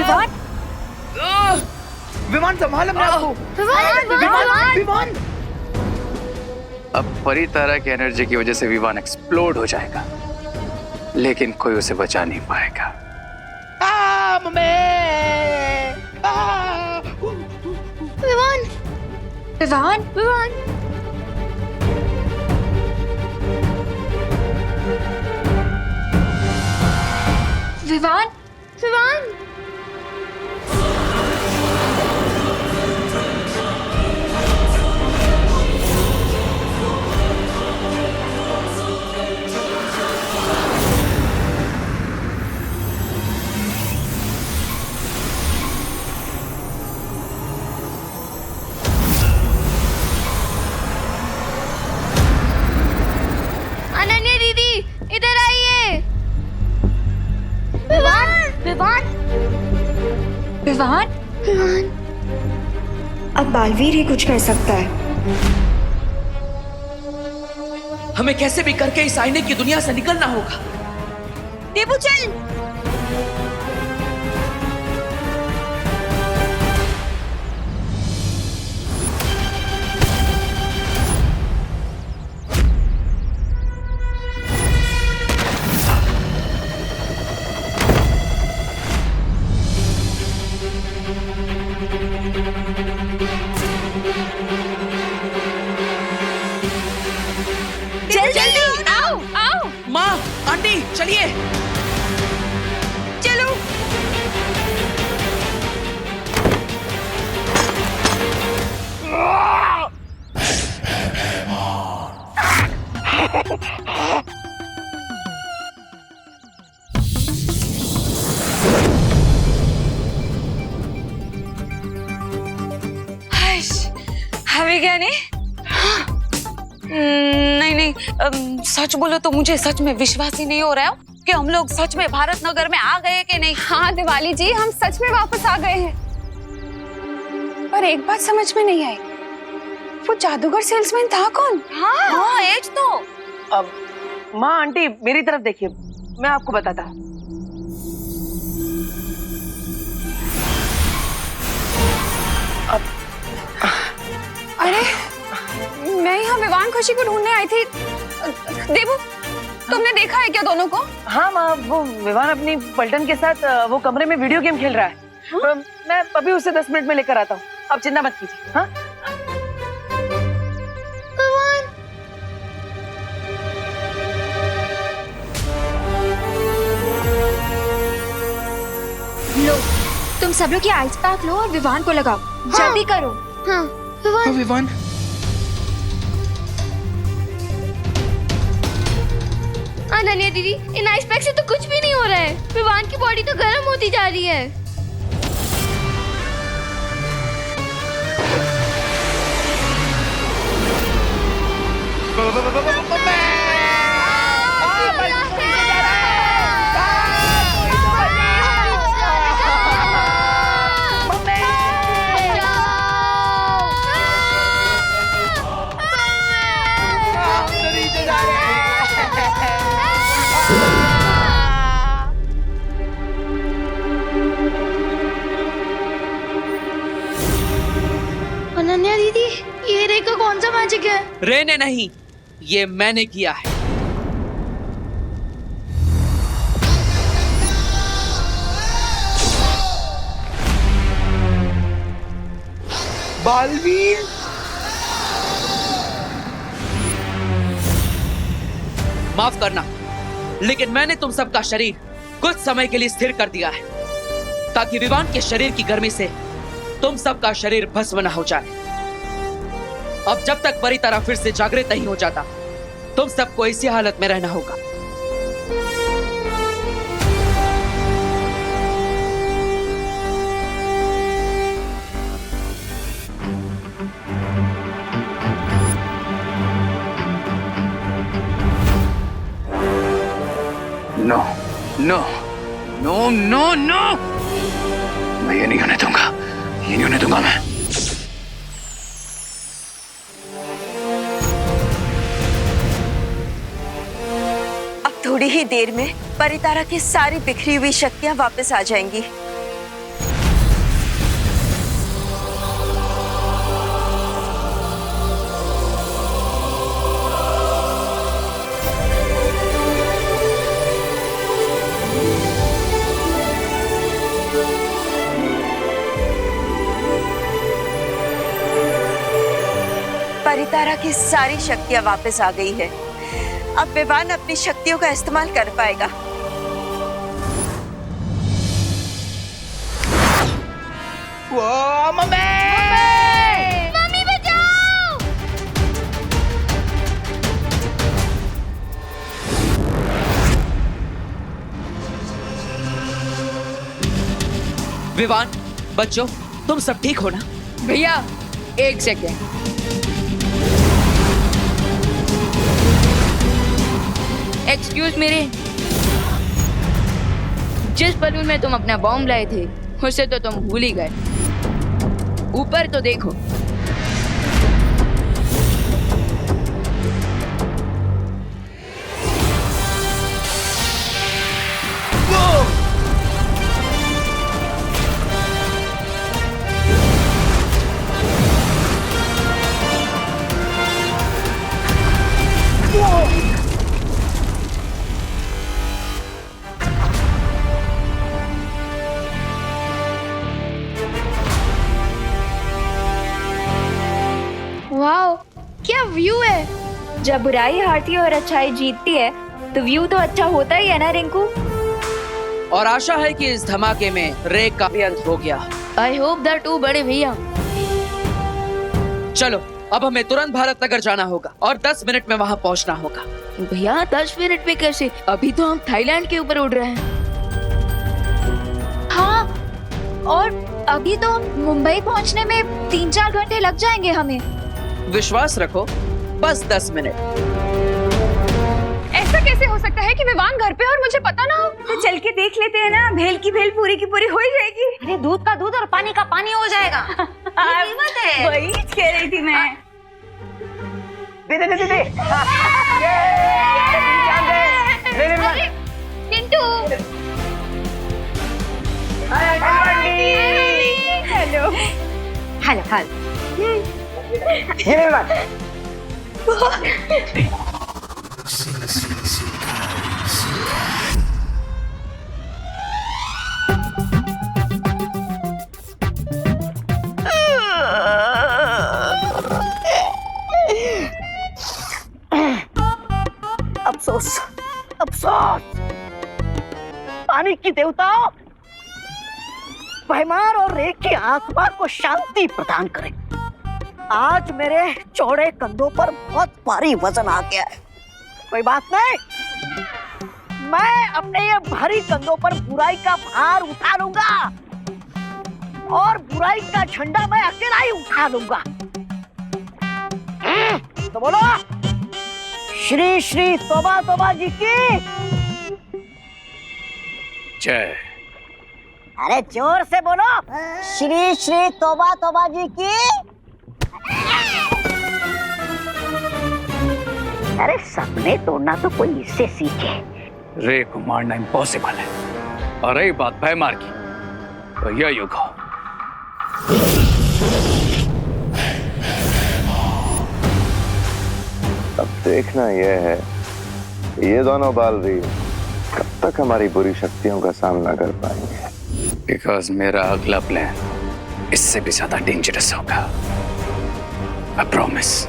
विवान, विमान संभाल अपने आप को। विमान अब परितारा की एनर्जी की वजह से विमान एक्सप्लोड हो जाएगा, लेकिन कोई उसे बचा नहीं पाएगा। विवान, विवान, विवान। विवान, विवान। अनन्या दीदी, इधर आइए। विवान, विवान, विवान, विवान। अब बालवीर ही कुछ कर सकता है। हमें कैसे भी करके इस आईने की दुनिया से निकलना होगा। देबू चल। जल्दी आओ, आओ। माँ, आंटी, चलिए। चलो। हमें क्या नहीं? नहीं नहीं, सच बोलो तो मुझे सच में विश्वास ही नहीं हो रहा है कि हम लोग सच में भारत नगर में आ गए कि नहीं। हाँ दिवाली जी, हम सच में वापस आ गए हैं। पर एक बात समझ में नहीं आई, वो जादूगर सेल्समैन था कौन? हाँ, एज तो। अब माँ, आंटी, मेरी तरफ देखिए, मैं आपको बताता हूँ। अरे मैं यहाँ विवान खुशी को ढूंढने आई थी। देबू, तुमने देखा है क्या दोनों को? हाँ माँ, वो विवान अपनी पलटन के साथ वो कमरे में वीडियो गेम खेल रहा है। हाँ? मैं अभी उसे 10 मिनट में लेकर आता हूँ, आप चिंता मत कीजिए। हाँ? लो, तुम सब लोग ये आइस पैक लो और विवान को लगाओ। जल्दी करो। हाँ, विवान। विमान। अनन्या दीदी, इन आइस पैक से तो कुछ भी नहीं हो रहा है। विवान की बॉडी तो गर्म होती जा रही है। अनन्या दीदी, ये रे का कौन सा मैजिक है? रे ने नहीं, ये मैंने किया है। बालवीर, माफ करना, लेकिन मैंने तुम सबका शरीर कुछ समय के लिए स्थिर कर दिया है, ताकि विवान के शरीर की गर्मी से तुम सबका शरीर भस्म न हो जाए। अब जब तक परितारा फिर से जागृत नहीं हो जाता, तुम सबको इसी हालत में रहना होगा। No no no no no, मैं ये नहीं होने दूंगा, ये नहीं होने दूंगा मैं। अब थोड़ी ही देर में परितारा की सारी बिखरी हुई शक्तियां वापस आ जाएंगी। तारा की सारी शक्तियां वापस आ गई है। अब विवान अपनी शक्तियों का इस्तेमाल कर पाएगा। वो मम्मी मम्मी बचाओ! विवान, बच्चों, तुम सब ठीक हो ना? भैया एक सेकेंड। एक्सक्यूज मेरे, जिस बलून में तुम अपना बॉम्ब लाए थे उसे तो तुम भूल ही गए। ऊपर तो देखो। वाओ, क्या व्यू है! जब बुराई हारती है और अच्छाई जीतती है तो व्यू तो अच्छा होता ही है ना रिंकू। और आशा है कि इस धमाके में रे का भी अंत हो गया। आई होप दैट टू बड़े भैया। चलो, अब हमें तुरंत भारत नगर जाना होगा और 10 मिनट में वहाँ पहुँचना होगा। भैया 10 मिनट में कैसे? अभी तो हम थाईलैंड के ऊपर उड़ रहे हैं। हाँ, और अभी तो मुंबई पहुंचने में 3-4 घंटे लग जाएंगे हमें। विश्वास रखो, बस 10 मिनट। ऐसा कैसे हो सकता है कि विवान घर पे और मुझे पता ना हो? तो चल के देख लेते हैं ना, भेल की भेल पूरी की पूरी हो ही जाएगी। अरे दूध का दूध और पानी का पानी हो जाएगा। वही कह रही थी मैं। दे अरे चिंटू! Hello hello hello. ये ले बात। अफसोस अफसोस, पानी की देवताओं, भैमार और रेख की आत्मा को शांति प्रदान करें। आज मेरे चौड़े कंधों पर बहुत भारी वजन आ गया है। कोई बात नहीं, मैं अपने ये भारी कंधों पर बुराई का भार उठा लूंगा और बुराई का झंडा मैं अकेला ही उठा लूंगा। तो बोलो, श्री श्री तोबा तोबा जी की जय। अरे जोर से बोलो, श्री श्री तोबा तोबा जी की। अरे सपने तोड़ना तो कोई इससे सीखे। रे को मारना इम्पॉसिबल है, और रही बात भयमार की, तो यह युग हो। अब देखना यह है कि ये दोनों बालवीर कब तक हमारी बुरी शक्तियों का सामना कर पाएंगे। बिकॉज मेरा अगला प्लान इससे भी ज्यादा डेंजरस होगा। I promise.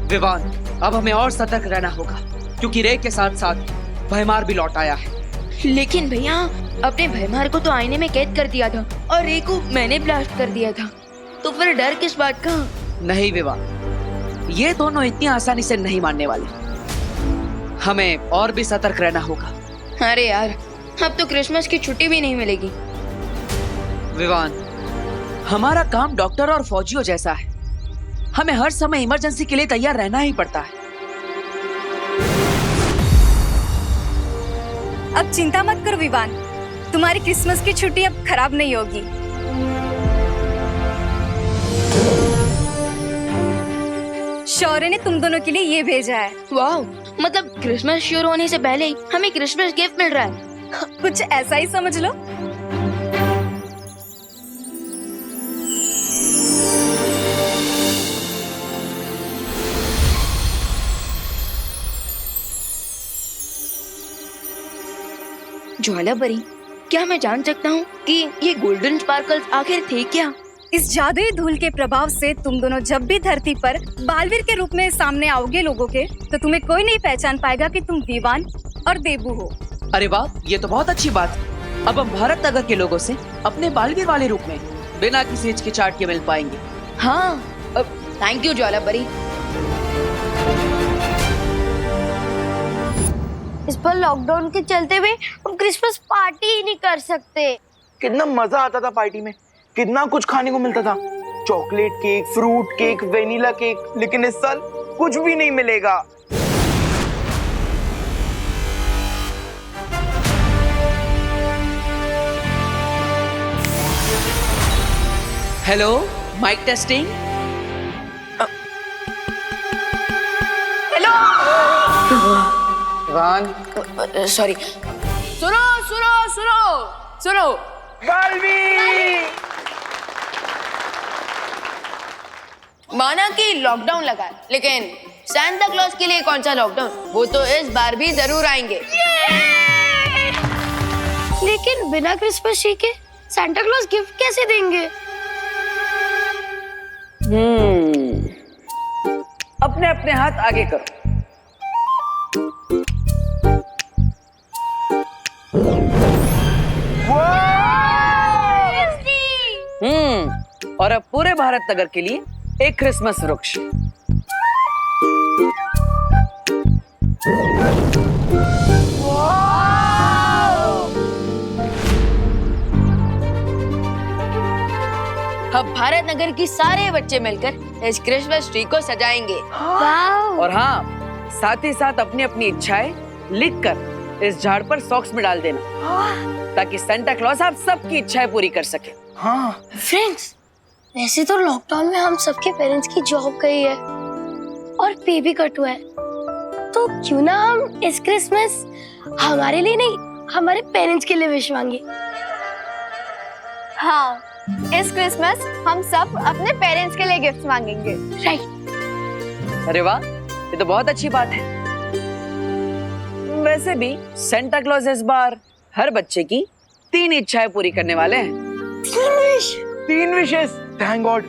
विवान, अब हमें और सतर्क रहना होगा क्योंकि रे के साथ साथ भयमार भी लौट आया है। लेकिन भैया, अपने भयमार को तो आईने में कैद कर दिया था और रे को मैंने ब्लास्ट कर दिया था, तो फिर डर किस बात का? नहीं विवान, ये दोनों इतनी आसानी से नहीं मानने वाले। हमें और भी सतर्क रहना होगा। अरे यार, अब तो क्रिसमस की छुट्टी भी नहीं मिलेगी। विवान, हमारा काम डॉक्टर और फौजियों जैसा है। हमें हर समय इमरजेंसी के लिए तैयार रहना ही पड़ता है। अब चिंता मत करो विवान, तुम्हारी क्रिसमस की छुट्टी अब खराब नहीं होगी। शौर्य ने तुम दोनों के लिए ये भेजा है। वाह, मतलब क्रिसमस शुरू होने से पहले ही हमें क्रिसमस गिफ्ट मिल रहा है। कुछ ऐसा ही समझ लो। ज्वाला बरी, क्या मैं जान सकता हूँ कि ये गोल्डन स्पार्कल्स आखिर थे क्या? इस जादुई धूल के प्रभाव से तुम दोनों जब भी धरती पर बालवीर के रूप में सामने आओगे लोगों के, तो तुम्हें कोई नहीं पहचान पाएगा कि तुम विवान और देबू हो। अरे वाह, ये तो बहुत अच्छी बात है। अब हम भारत नगर के लोगों से अपने बालवीर वाले रूप में बिना किसी हिचकिचाहट के मिल पाएंगे। हाँ, थैंक यू ज्वाला परी। इस पर लॉकडाउन के चलते हुए हम क्रिसमस पार्टी ही नहीं कर सकते। कितना मजा आता था पार्टी में, कितना कुछ खाने को मिलता था, chocolate cake, fruit cake, vanilla cake. लेकिन इस साल कुछ भी नहीं मिलेगा। Hello, mic testing. सॉरी। सुनो सुनो सुनो सुनो, माना कि लॉकडाउन लगा है, लेकिन सांता क्लॉज के लिए कौन सा लॉकडाउन? वो तो इस बार भी जरूर आएंगे। लेकिन बिना क्रिसमस ट्री के सांता क्लॉज गिफ्ट कैसे देंगे? अपने अपने हाथ आगे करो। और अब पूरे भारत नगर के लिए एक क्रिसमस वृक्ष। अब भारत नगर की सारे बच्चे मिलकर इस क्रिसमस ट्री को सजाएंगे। और हाँ, साथ ही साथ अपनी अपनी इच्छाएं लिखकर इस झाड़ पर सॉक्स में डाल देना, ताकि सेंटा क्लॉज आप सबकी इच्छाएं पूरी कर सके। हाँ फ्रेंड्स, वैसे तो लॉकडाउन में हम सबके पेरेंट्स की जॉब गई है और पे भी कट हुआ है, तो क्यों ना हम इस क्रिसमस हमारे लिए नहीं, हमारे पेरेंट्स के लिए विश मांगे। हाँ, इस क्रिसमस हम सब अपने पेरेंट्स के लिए गिफ्ट मांगेंगे। राइट। अरे वाह, ये तो बहुत अच्छी बात है। वैसे भी सेंटा क्लॉज इस बार हर बच्चे की 3 इच्छाएं पूरी करने वाले हैं। 3 विशेस। Thank God.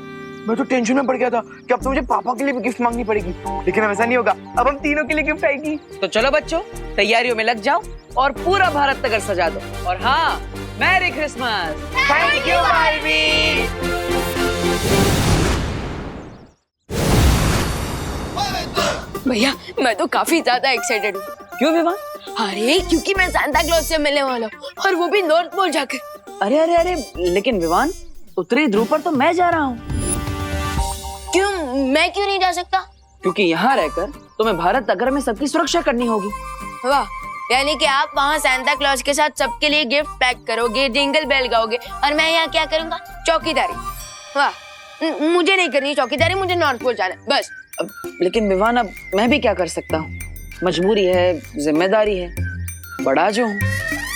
मैं तो टेंशन में पड़ गया था कि अब तो मुझे पापा के लिए भी गिफ्ट मांगनी पड़ेगी, लेकिन अब ऐसा नहीं होगा। अब हम तीनों के लिए गिफ्ट आएगी। तो चलो बच्चों, तैयारियों में लग जाओ और पूरा भारत नगर सजा दो। और हाँ, merry Christmas. Thank you Baalveer. भैया, मैं तो काफी ज्यादा एक्साइटेड हूँ। क्यों विवान? अरे क्योंकि मैं सांता क्लॉज से मिलने वाला हूँ, और वो भी नॉर्थ पोल जाकर। अरे अरे अरे, लेकिन विवान, उत्तरी ध्रुव पर तो मैं जा रहा हूँ। क्यों? मैं क्यों नहीं जा सकता? क्योंकि यहाँ रहकर तुम्हें भारत नगर में सबकी सुरक्षा करनी होगी। वाह, यानी कि आप वहाँ सांता क्लॉज के साथ सबके लिए गिफ्ट पैक करोगे, जिंगल बेल गाओगे, और मैं यहाँ क्या करूँगा? चौकीदारी। वाह, मुझे नहीं करनी चौकीदारी, मुझे नॉर्थ पोल जाना है बस। लेकिन विवान, अब मैं भी क्या कर सकता हूँ? मजबूरी है, जिम्मेदारी है, बड़ा जो हूँ,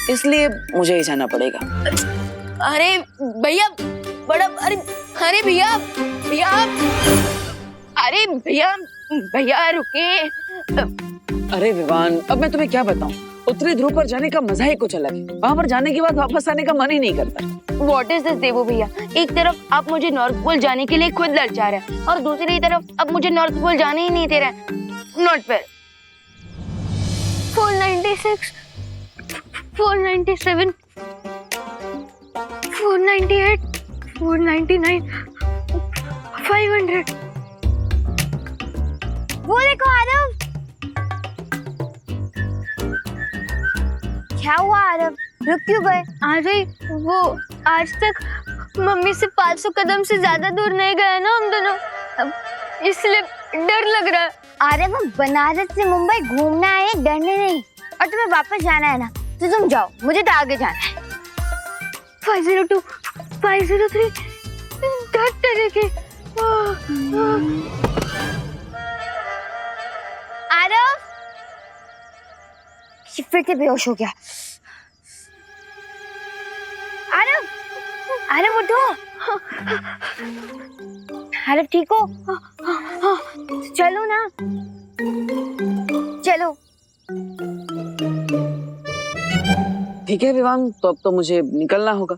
इसलिए मुझे ही जाना पड़ेगा। अरे भैया, बड़ा, अरे अरे भैया भैया, अरे भैया भैया रुके। अरे विवान, अब मैं तुम्हें क्या बताऊं? उत्तरी ध्रुव पर जाने का मजा ही कुछ अलग है। वहाँ पर जाने के बाद वापस आने का मन ही नहीं करता। What is this देवो भैया? एक तरफ आप मुझे नॉर्थ पोल जाने के लिए खुद ललचा रहे हैं, और दूसरी तरफ अब मुझे नॉर्थ पोल जाने ही नहीं दे रहे हैं। Not fair. 496, 497, 498, 499, 500। वो देखो आरव। क्या हुआ आरव? रुक क्यों गए? अरे वो आज तक मम्मी से 500 कदम से ज्यादा दूर नहीं गए ना हम दोनों, इसलिए डर लग रहा है। अरे वो बनारस से मुंबई घूमना है, डरने नहीं। और तुम्हें वापस जाना है ना, तो तुम जाओ, मुझे तो आगे जाना है। 502, 503, डर तरीके। आरव फिर से बेहोश हो गया। आरव, आरव उठो। आरव ठीक हो? चलो ना, चलो। ठीक है विवान, तो अब तो मुझे निकलना होगा।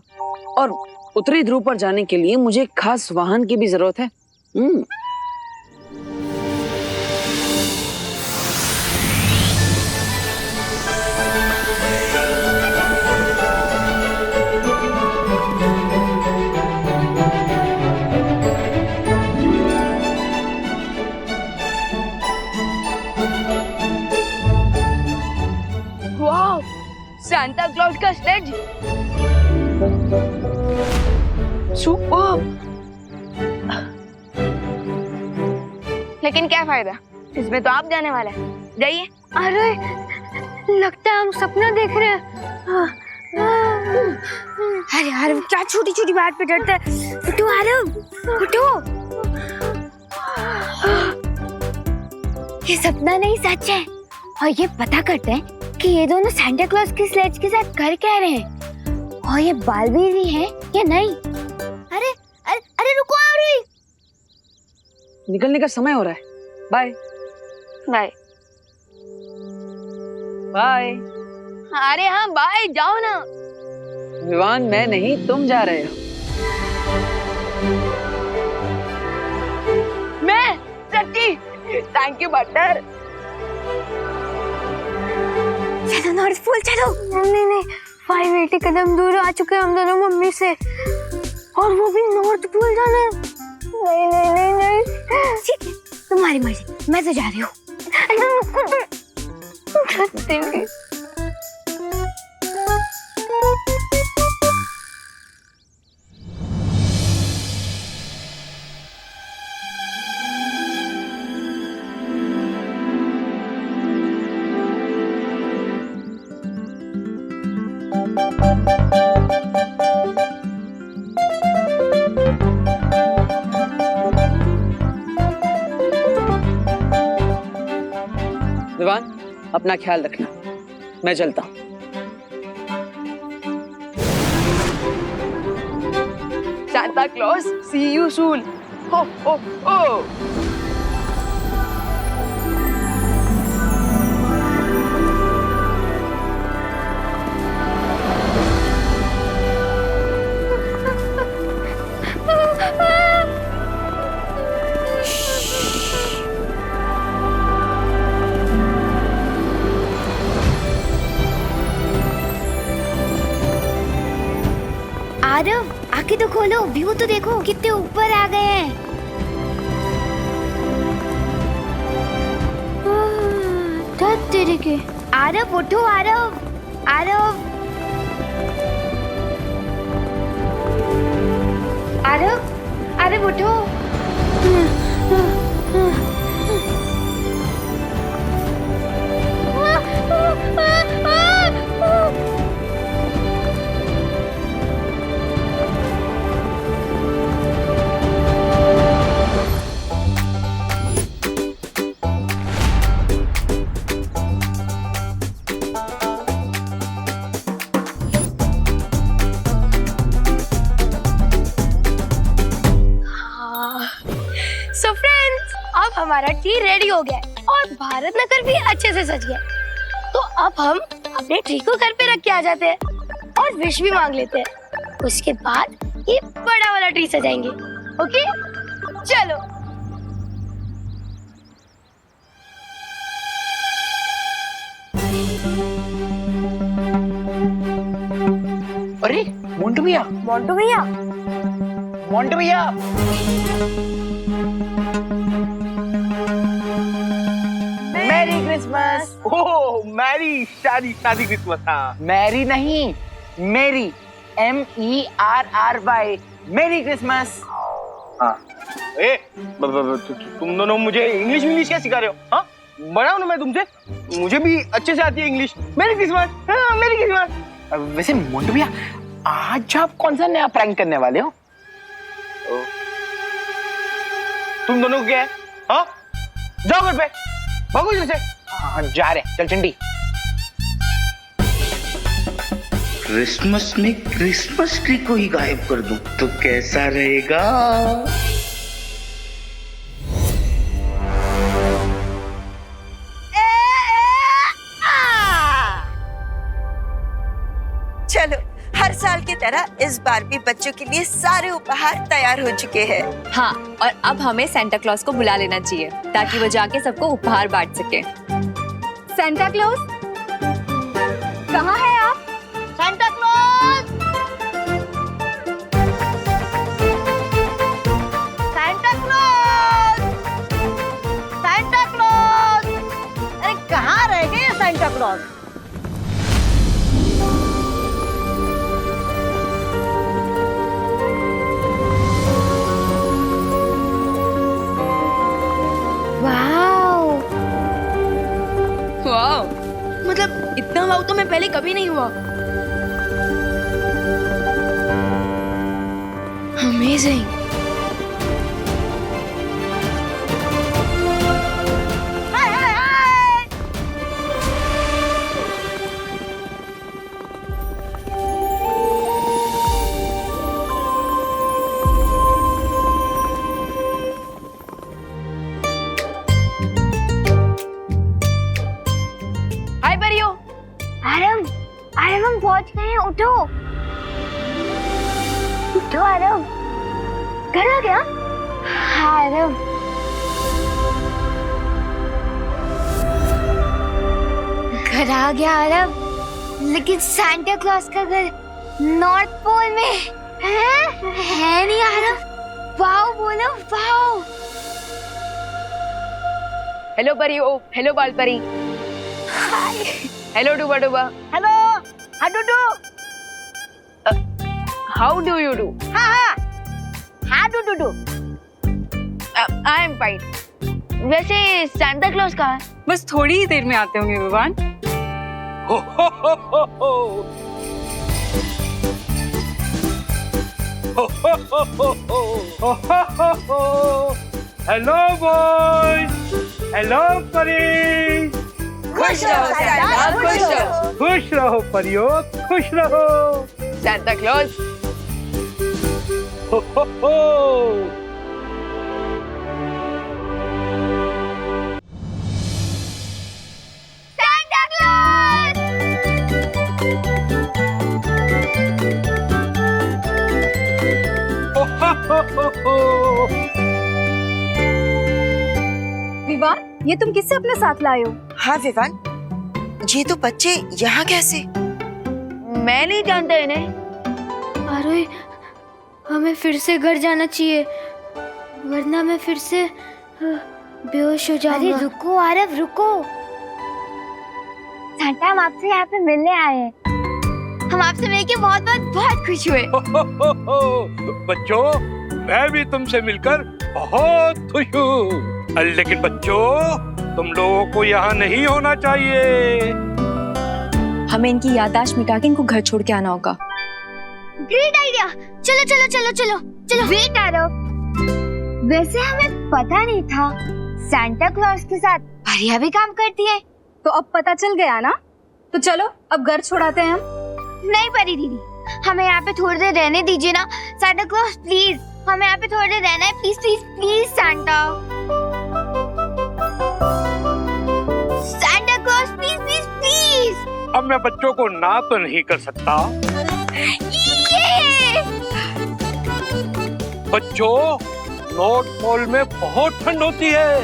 और उत्तरी ध्रुव पर जाने के लिए मुझे एक खास वाहन की भी जरूरत है। वाह, सांता क्लॉज का स्लेज सुपर। लेकिन क्या फायदा, इसमें तो आप जाने वाला है। जाइए। अरे लगता है हम सपना देख रहे हैं। अरे यार क्या छोटी छोटी बात पे डरता है। उठो आरव उठो। ये सपना नहीं सच है। और ये पता करते हैं कि ये दोनों सांता क्लॉज की स्लेज के साथ कर क्या रहे हैं और ये बालवीर ही है या नहीं। अरे अरे अरे रुको आ रही। निकलने का समय हो रहा है। Bye bye bye. अरे हाँ बाय, जाओ ना। विवान मैं नहीं, तुम जा रहे हो। मैं सच्ची, थैंक यू बटर। चलो नॉर्थ पोल चलो। नहीं नहीं 580 कदम दूर आ चुके हैं हम दोनों मम्मी से और वो भी नॉर्थ पोल जाना है। नहीं नहीं नहीं नहीं ठीक है तुम्हारी मर्जी, मैं तो जा रही हूँ। विवान अपना ख्याल रखना, मैं चलता हूँ। Santa Claus, see you soon. Ho ho हो। आरव आंखें तो खोलो, व्यू तो देखो कितने ऊपर आ गए हैं। तेरे के आरव उठो आरव आरव आरव आरव उठो। सो फ्रेंड्स, अब हमारा ट्री रेडी हो गया है और भारत नगर भी अच्छे से सज गया। तो अब हम अपने ट्री को घर पे रख के आ जाते हैं और विश भी मांग लेते हैं। उसके बाद ये बड़ा वाला ट्री सजाएंगे। ओके चलो। अरे मोंटू भैया, मोंटू भैया, मोंटू भैया। Merry Christmas. ओह मैरी, शादी शादी क्रिसमस। हाँ मैरी नहीं, मेरी, MERRY, मेरी क्रिसमस। हाँ ए तुम दोनों मुझे इंग्लिश क्या सिखा रहे हो? हाँ बड़ा हूं ना मैं तुमसे, मुझे भी अच्छे से आती है इंग्लिश। मेरी क्रिसमस। हाँ मेरी क्रिसमस। वैसे मोंटू भैया, आज आप कौन सा नया प्रैंक करने वाले हो? तुम दोनों को क्या है? हाँ जाओ घर पे, भागो इधर से। हाँ जा रहे, चल चंडी। क्रिसमस में क्रिसमस ट्री को ही गायब कर दूं तो कैसा रहेगा? चलो हर साल की तरह इस बार भी बच्चों के लिए सारे उपहार तैयार हो चुके हैं। हाँ, और अब हमें सेंटा क्लॉज को बुला लेना चाहिए ताकि वो जाके सबको उपहार बांट सके। सेंटा क्लॉज, कहाँ है आप? Santa Claus, Santa Claus, Santa Claus, अरे कहाँ रह गए ये सेंटा क्लॉज? वाओ, मतलब इतना वाव तो मैं पहले कभी नहीं हुआ। अमेजिंग। हाय परियो। आरव, आरव हम पहुंच गए हैं, उठो उठो आरव, घर आ गया। हाँ आरव, घर आ गया आरव, लेकिन सांता क्लॉज का घर नॉर्थ पोल में है नहीं आरव। वाओ बोलो वाओ। हेलो परियो, hello Baal Pari. Hello Dooba Dooba. Hello, Hadoodoo. How do you do? हाँ, हाडूडू। I am fine. वैसे सांता क्लॉज कहाँ है? बस थोड़ी ही देर में आते होंगे विवान। हो ho ho ho ho. Ho ho ho ho ho. Ho ho हो। हेलो बॉयज, हेलो परी। खुश रहो सांता, खुश रहो। खुश रहो परियो, खुश रहो। Santa Claus. हो हो हो। Santa Claus. हो हो हो हो। विवान, ये तुम किससे अपने साथ लाए हो? हाँ विवान, ये तो बच्चे यहाँ कैसे? मैं नहीं जानता इन्हें। अरे हमें फिर से घर जाना चाहिए, वरना मैं फिर से बेहोश हो जाऊंगा। अरे रुको आरव रुको, सांता हम आपसे यहाँ पे मिलने आए हैं। हम आपसे मिलके बहुत बहुत बहुत खुश हुए। बच्चों, मैं भी तुमसे मिलकर बहुत खुश हूँ। लेकिन बच्चों, तुम लोगों को यहाँ नहीं होना चाहिए। हमें इनकी याददाश्त मिटा के इनको घर छोड़ के आना होगा। Great idea. चलो चलो चलो चलो चलो। वेट आरव, वैसे हमें पता नहीं था सांता क्लॉज के साथ परिया भी काम करती है। तो अब पता चल गया ना, तो चलो अब घर छोड़ाते हैं हम। नहीं परी दीदी, हमें यहाँ पे थोड़ी देर रहने दीजिए ना। सांता क्लॉज प्लीज, हमें यहाँ पे थोड़ी देर रहना है, please please please Santa. Santa Claus please please please. अब मैं बच्चों को ना तो नहीं कर सकता। बच्चों, नॉर्थ पोल में बहुत ठंड होती है।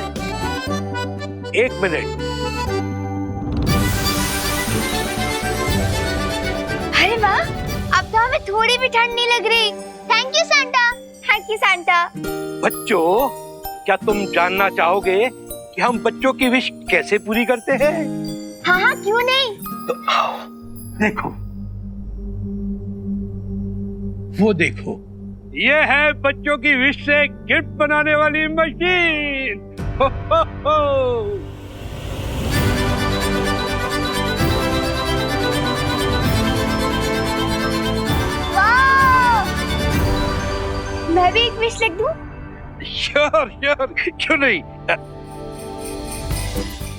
एक मिनट। अरे वाह, अब तो हमें थोड़ी भी ठंड नहीं लग रही। Thank you Santa, thank you Santa. बच्चों, क्या तुम जानना चाहोगे कि हम बच्चों की विश कैसे पूरी करते हैं? हाँ हाँ क्यों नहीं। तो आओ, देखो, वो देखो, ये है बच्चों की विश से गिफ्ट बनाने वाली मशीन। हो हो हो। वाह! मैं भी एक विश लिख दूं? श्योर श्योर, क्यों नहीं।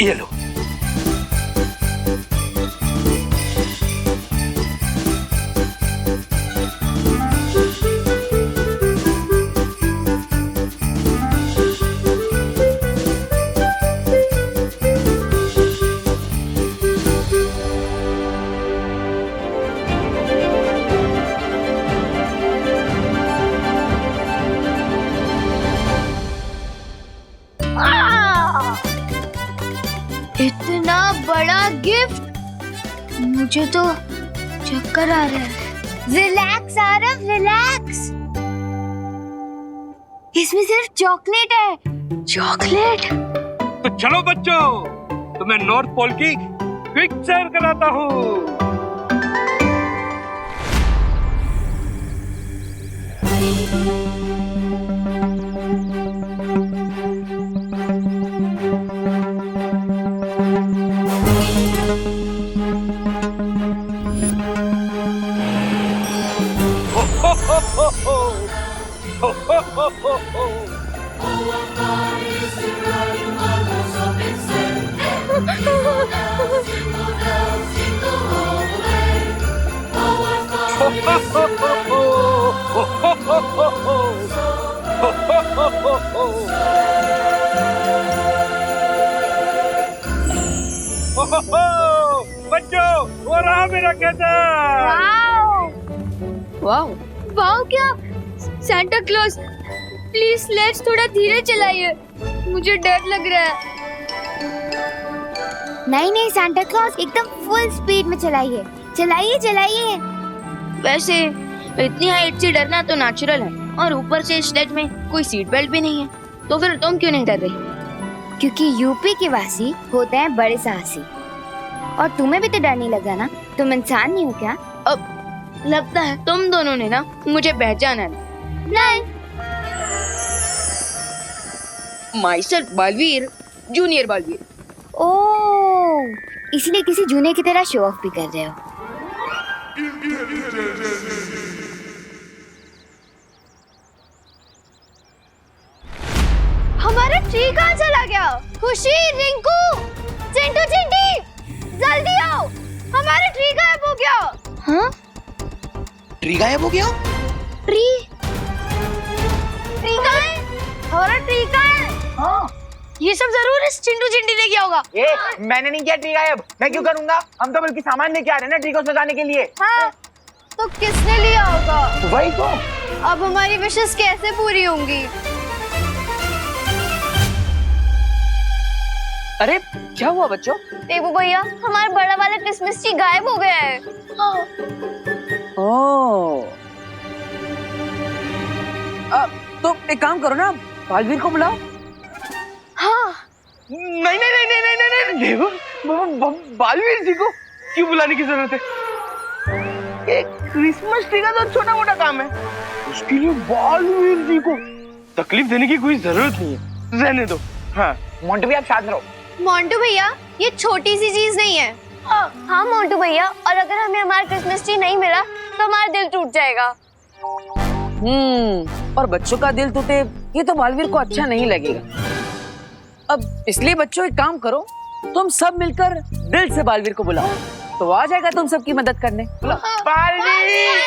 ये लो। मुझे तो चक्कर आ रहा है। Relax Aarav, relax. इसमें सिर्फ चॉकलेट है। चॉकलेट? तो चलो बच्चों, तुम्हें नॉर्थ पोल की क्विक सैर कराता हूँ। बच्चों, वो रहा मेरा कहता। वाओ वाओ, क्या सांता क्लॉज, प्लीज स्लेज थोड़ा धीरे चलाइए, मुझे डर लग रहा है। नहीं नहीं सांता क्लॉज, एकदम फुल स्पीड में चलाइए, चलाइए चलाइए। वैसे इतनी हाइट से डरना तो नेचुरल है, और ऊपर से स्लेज में कोई सीट बेल्ट भी नहीं है, तो फिर तुम क्यों नहीं डर रही? क्योंकि यूपी के वासी होते हैं बड़े साहसी, और तुम्हें भी तो डर नहीं लगा ना, तुम इंसान नहीं हो क्या? अब लगता है तुम दोनों ने ना मुझे पहचाना नहीं। Myself Baalveer, junior Baalveer. Oh, इसलिए किसी जूनियर की तरह शो ऑफ भी कर रहे हो। हमारा ट्री कहाँ चला गया? खुशी, रिंकू, चिंटू चिंटी, जल्दी आओ, हमारा ट्री गायब हो गया। हाँ? ट्री गायब हो गया? ट्री कहाँ है? हमारा ट्री कहाँ है? हाँ। ये सब जरूर इस चिंटू चिंटी ने किया होगा। मैंने नहीं किया ट्री गायब, मैं क्यों करूंगा? हम तो बल्कि सामान लेके आ रहे हैं ना ट्री को सजाने के लिए। हाँ, तो किसने लिया होगा? वही तो। अब हमारी विशेष कैसे पूरी होंगी? अरे क्या हुआ बच्चों? देबू भैया, हमारा बड़ा वाला क्रिसमस ट्री गायब हो गया है। ओह, तो एक काम करो ना, बालवीर को बुलाओ। हाँ। नहीं नहीं नहीं नहीं नहीं नहीं, देवो, बालवीर जी को क्यों बुलाने की जरूरत है? ये क्रिसमस ट्री का तो छोटा मोटा काम है, उसके लिए बालवीर जी को तकलीफ देने की कोई जरूरत नहीं है, रहने दो। हाँ मोंटू भी, आप शांत रहो। मोंटू भैया, ये छोटी सी चीज नहीं है। हाँ मोंटू भैया, और अगर हमें हमारा क्रिसमस ट्री नहीं मिला तो हमारा दिल टूट जाएगा। और बच्चों का दिल टूटे ये तो बालवीर को अच्छा नहीं लगेगा। अब इसलिए बच्चों एक काम करो, तुम सब मिलकर दिल से बालवीर को बुलाओ, तो आ जाएगा तुम सबकी मदद करने। बालवीर!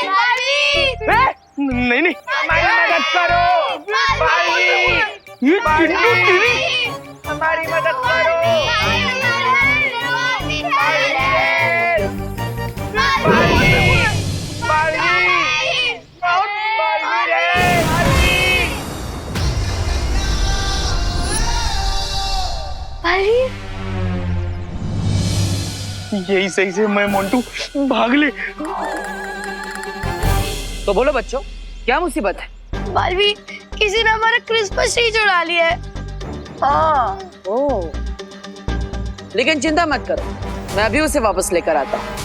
नहीं नहीं, हमारी मदद करो। बालवीर! ये चिंटू टीवी, हमारी मदद करो। यही सही से मैं मोंटू भाग ले। तो बोलो बच्चों, क्या मुसीबत है? बालवीर, किसी ने हमारा क्रिसमस ट्री चुरा लिया है। हाँ। ओह, लेकिन चिंता मत करो, मैं अभी उसे वापस लेकर आता हूँ।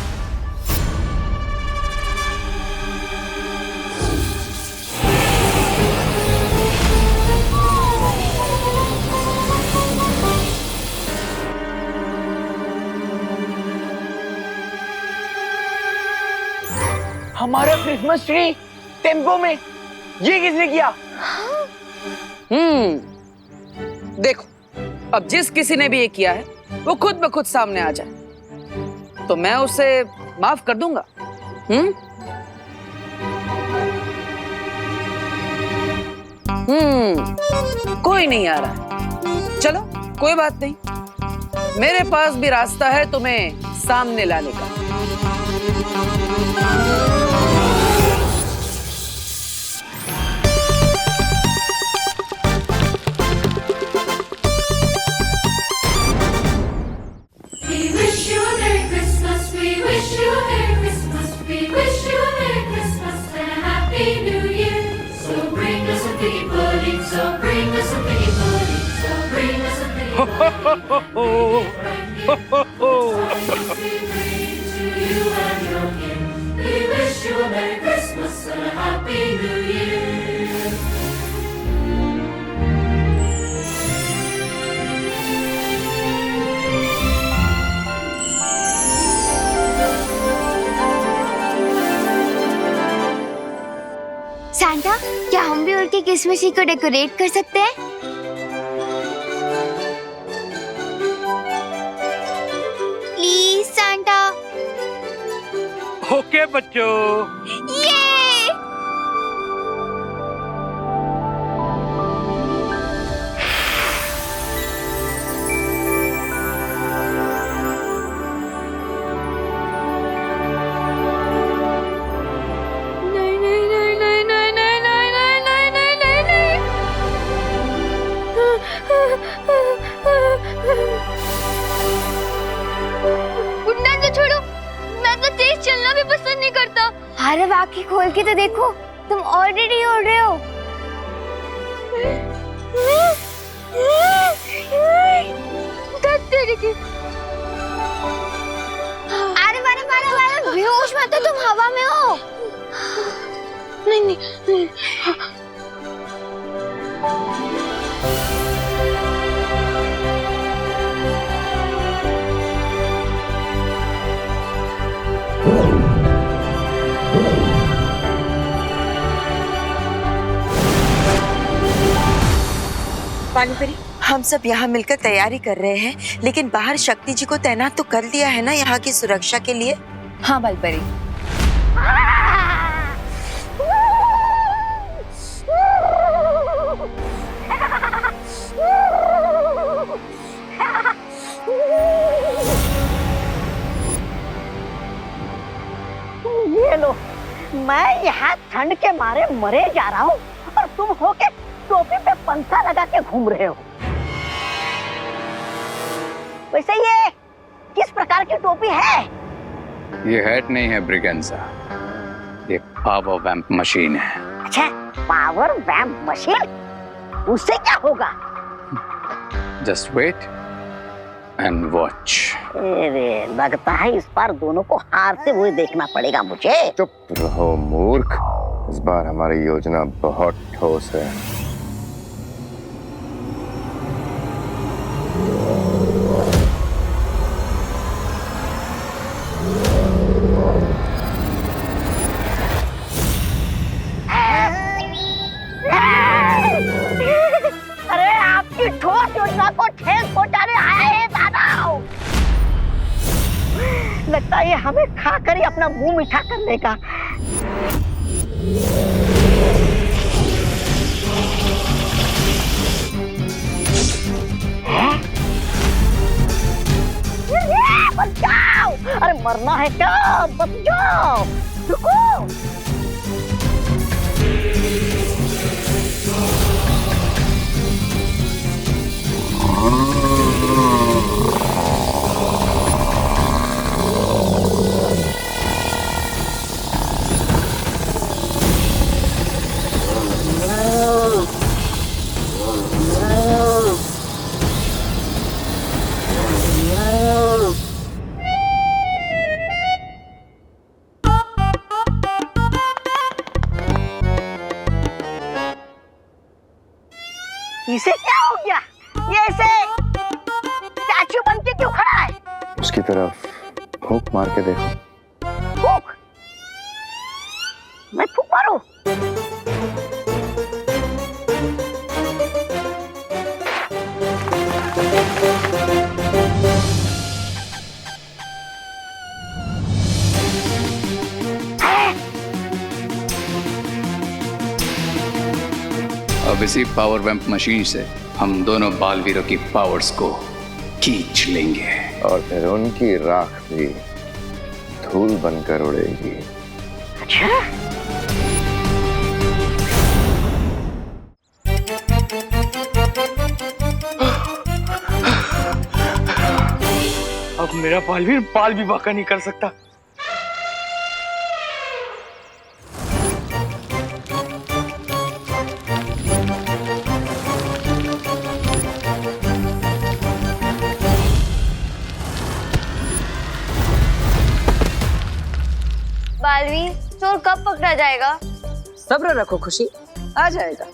हमारा क्रिसमस ट्री टेम्पो में, ये किसने किया? देखो, अब जिस किसी ने भी ये किया है वो खुद ब खुद सामने आ जाए तो मैं उसे माफ कर दूंगा। कोई नहीं आ रहा है, चलो कोई बात नहीं, मेरे पास भी रास्ता है तुम्हें सामने लाने का। We wish you a Merry Christmas. We wish you Santa, क्या हम भी उनकी क्रिसमस ट्री को डेकोरेट कर सकते हैं? Please Santa. ओके बच्चों। ये उड़ना तो छोड़ो, मैं तो तेज चलना भी पसंद नहीं करता। अरे आंखें खोल के तो देखो, तुम ऑलरेडी उड़ रहे हो। अरे बेहोश मत हो, तुम हवा में हो। नहीं नहीं बालवीर, हम सब यहाँ मिलकर तैयारी कर रहे हैं, लेकिन बाहर शक्ति जी को तैनात तो कर दिया है ना यहाँ की सुरक्षा के लिए। हाँ बालपरी, ये लो, मैं यहाँ ठंड के मारे मरे जा रहा हूँ और तुम हो के टोपी पे पंखा लगा के घूम रहे हो। वैसे ये किस प्रकार की टोपी है? ये हैट नहीं है ब्रिगेंजा, ये पावर वैम्प मशीन है। अच्छा, पावर वैम्प मशीन? उससे क्या होगा? Just wait and watch. अरे लगता है इस बार दोनों को हारते हुए देखना पड़ेगा मुझे। चुप रहो मूर्ख, इस बार हमारी योजना बहुत ठोस है। अरे आपकी ठोस योजना को ठेस पहुंचाने आया है दादा। लगता है ये हमें खाकर ही अपना मुंह मीठा कर लेगा। बच जाओ! अरे मरना है क्या? बच जाओ! रुको! इसे क्या हो गया? ये ऐसे स्टैचू बन के क्यों खड़ा है? उसकी तरफ फूंक मार के देखो। फूंक? मैं फूंक मारूं? अब इसी पावर वैम्प मशीन से हम दोनों बालवीरों की पावर्स को खींच लेंगे और फिर उनकी राख भी धूल बनकर उड़ेगी। अच्छा? अब मेरा बालवीर बाल भी बांका नहीं कर सकता। बालवीर, चोर कब पकड़ा जाएगा? सब्र रखो खुशी, आ जाएगा।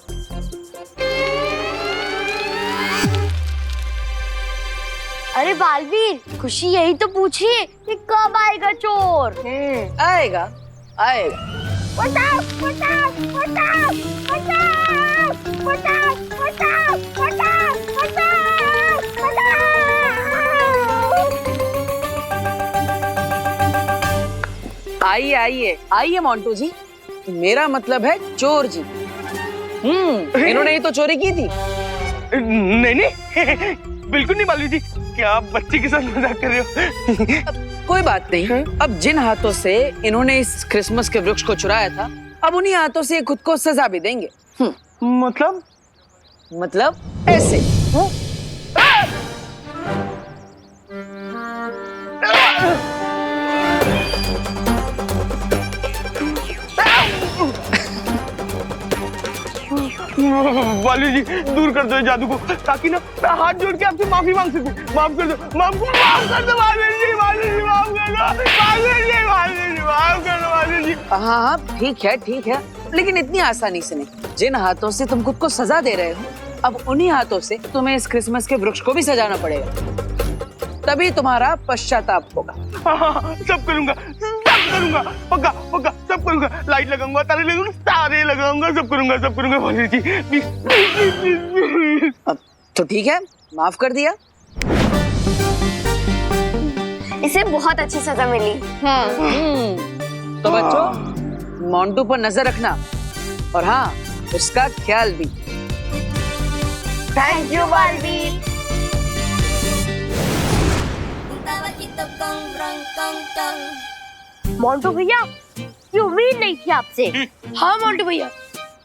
अरे बालवीर, खुशी यही तो पूछी है कि कब आएगा चोर? आएगा आएगा। बचाओ, बचाओ, बचाओ, बचाओ, बचाओ, बचाओ, बचाओ, बचाओ, बचाओ। आइए आइए आइए मोंटू जी, मेरा मतलब है चोर जी। इन्होंने ही तो चोरी की थी। नहीं नहीं बिल्कुल नहीं बालवीर जी, क्या आप बच्चे के साथ मजाक कर रहे हो? कोई बात नहीं, अब जिन हाथों से इन्होंने इस क्रिसमस के वृक्ष को चुराया था, अब उन्हीं हाथों से खुद को सजा भी देंगे। मतलब ऐसे। बालवीर जी दूर कर दो जादू को, ताकि ना मैं हाथ जोड़ के आपसे माफी मांग सकूं। माफ कर दो, माफ कर दो बालवीर जी, बालवीर जी माफ कर दो, बालवीर जी, बालवीर जी माफ कर दो बालवीर जी। हाँ ठीक है, लेकिन इतनी आसानी से नहीं। जिन हाथों से तुम खुद को सजा दे रहे हो, अब उन्हीं हाथों से तुम्हें इस क्रिसमस के वृक्ष को भी सजाना पड़ेगा, तभी तुम्हारा पश्चाताप होगा। हाँ, सब करूंगा, पक्का पक्का सब करूंगा। लाइट लगाऊंगा, तारे लगाऊंगा, तारे लगाऊंगा, सब करूंगा बालवीर जी। प्लीज। अब तो ठीक है, माफ कर दिया। इसे बहुत अच्छी सजा मिली। तो बच्चों, मोंटू पर नजर रखना, और हाँ, उसका ख्याल भी। Thank you Baalveer. मोंटू भैया, ये उम्मीद नहीं थी आपसे। हाँ मोंटू भैया,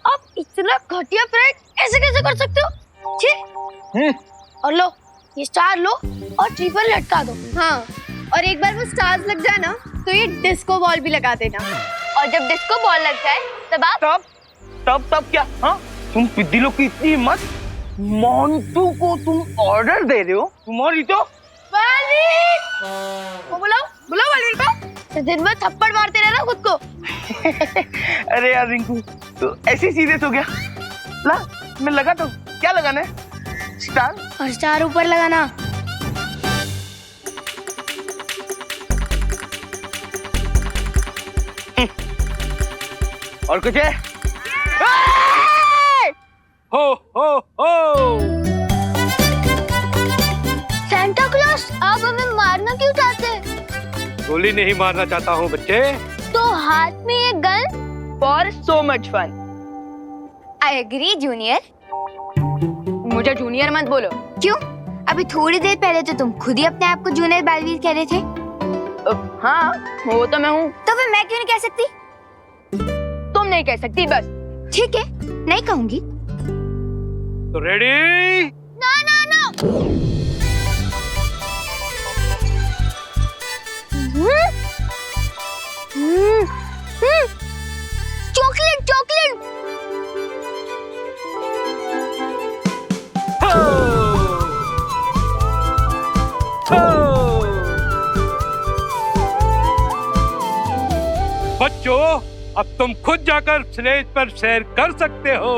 आप इतना घटिया प्रैंक ऐसे कैसे कर सकते हो? छी। और लो, ये स्टार लो और ट्री पर लटका दो। हाँ, और एक बार वो स्टार्स लग जाए ना, तो ये डिस्को बॉल भी लगा देना। और जब डिस्को बॉल लग जाए, तब आप तब क्या? हाँ, तुम पिद्दी लोग की इतनी हिम्मत, मोंटू को तुम ऑर्डर दे रहे हो? तुम्हारी तो बालवीर, वो बुलाओ बालवीर को। तो दिन भर थप्पड़ मारते रहना खुद को। अरे यार रिंकू, तो ऐसे सीरियस हो गया? ला, मैं लगा तो क्या लगाना है? स्टार? और स्टार ऊपर लगाना। और कुछ है? हो हो हो। सैंटा क्लॉस, आप हमें मारना क्यों चाहते हैं? गोली नहीं मारना चाहता हूँ बच्चे। तो हाथ में ये gun? For so much fun. I agree junior. मुझे जूनियर मत बोलो। क्यों? अभी थोड़ी देर पहले तो तुम खुद ही अपने आप को जूनियर बालवीर कह रहे थे। हाँ, वो तो मैं हूँ। तो फिर मैं क्यों नहीं कह सकती? तुम नहीं कह सकती बस। ठीक है, नहीं कहूंगी। तो ready? No no no. Chocolate chocolate. बच्चों, अब तुम खुद जाकर स्टेज पर शेयर कर सकते हो।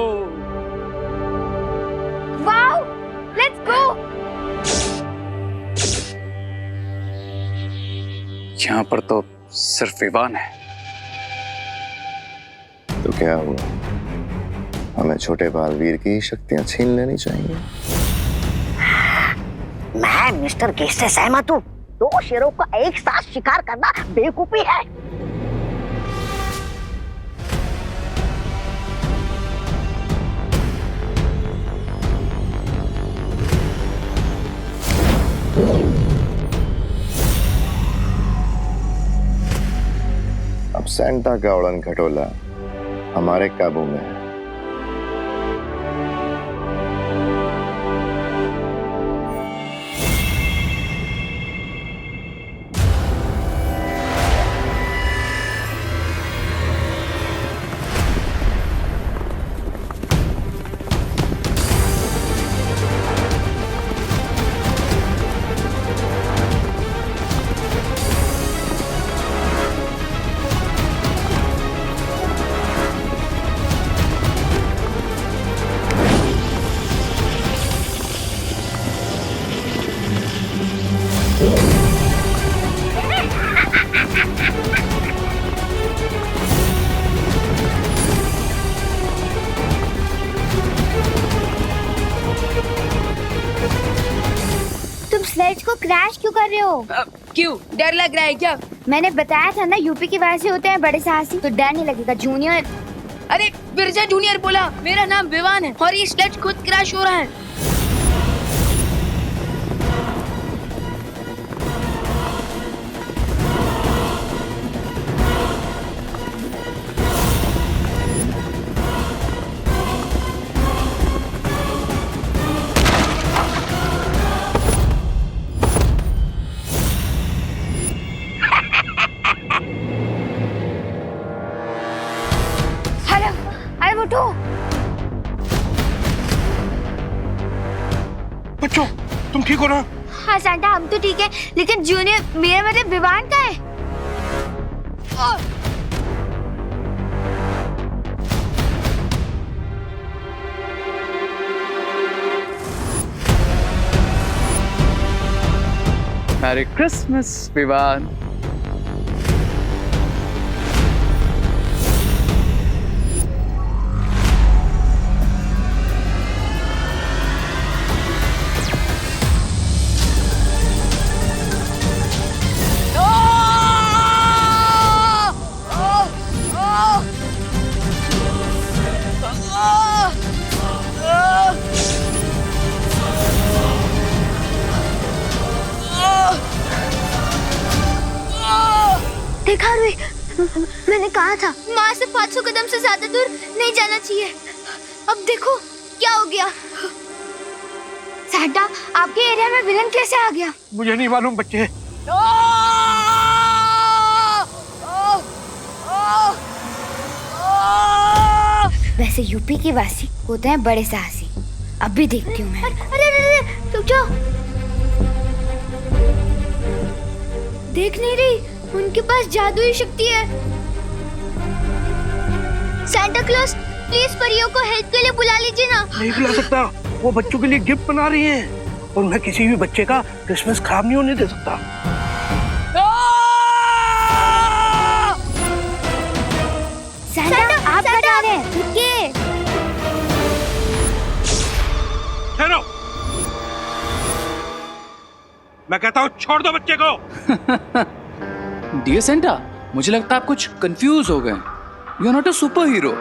Wow, let's go. यहाँ पर तो सिर्फ विवान है। तो क्या हुआ, हमें छोटे बालवीर की शक्तियां छीन लेनी चाहिए? मैं मिस्टर गेस्ट से सहमत हूँ। 2 शेरों का एक साथ शिकार करना बेवकूफी है। अब सैंटा का उड़न खटोला हमारे काबू में है। क्रैश क्यों कर रहे हो? क्यों, डर लग रहा है क्या? मैंने बताया था ना यूपी के वासी होते हैं बड़े साहसी, तो डर नहीं लगेगा जूनियर। अरे बिरजा जूनियर बोला, मेरा नाम विवान है और ये स्लेज खुद क्रैश हो रहा है। अरे उठो। बच्चों, तुम ठीक हो ना? हाँ सैंटा, हम तो ठीक है, लेकिन जूनियर, मेरा मतलब विवान का है। Merry Christmas Vivaan. देखा रुई, मैंने कहा था माँ से 500 कदम से ज्यादा दूर नहीं जाना चाहिए। अब देखो क्या हो गया। सैंटा, आपके एरिया में विलन कैसे आ गया? मुझे नहीं मालूम बच्चे। वैसे यूपी के वासी होते हैं बड़े साहसी। अब भी देखती हूँ मैं। अरे रुक जाओ। देख नहीं रही, उनके पास जादुई शक्ति है। सैंटा क्लॉज, प्लीज परियों को हेल्प के लिए बुला लीजिए ना। नहीं बुला सकता, वो बच्चों के लिए गिफ्ट बना रही हैं और मैं किसी भी बच्चे का क्रिसमस खराब नहीं होने दे सकता। सैंटा, आप कहाँ जा रहे हैं? रुकिए। ठहरो, मैं कहता हूँ छोड़ दो बच्चे को। डियर सेंटा, मुझे लगता है आप कुछ कंफ्यूज हो गए। You are not a superhero,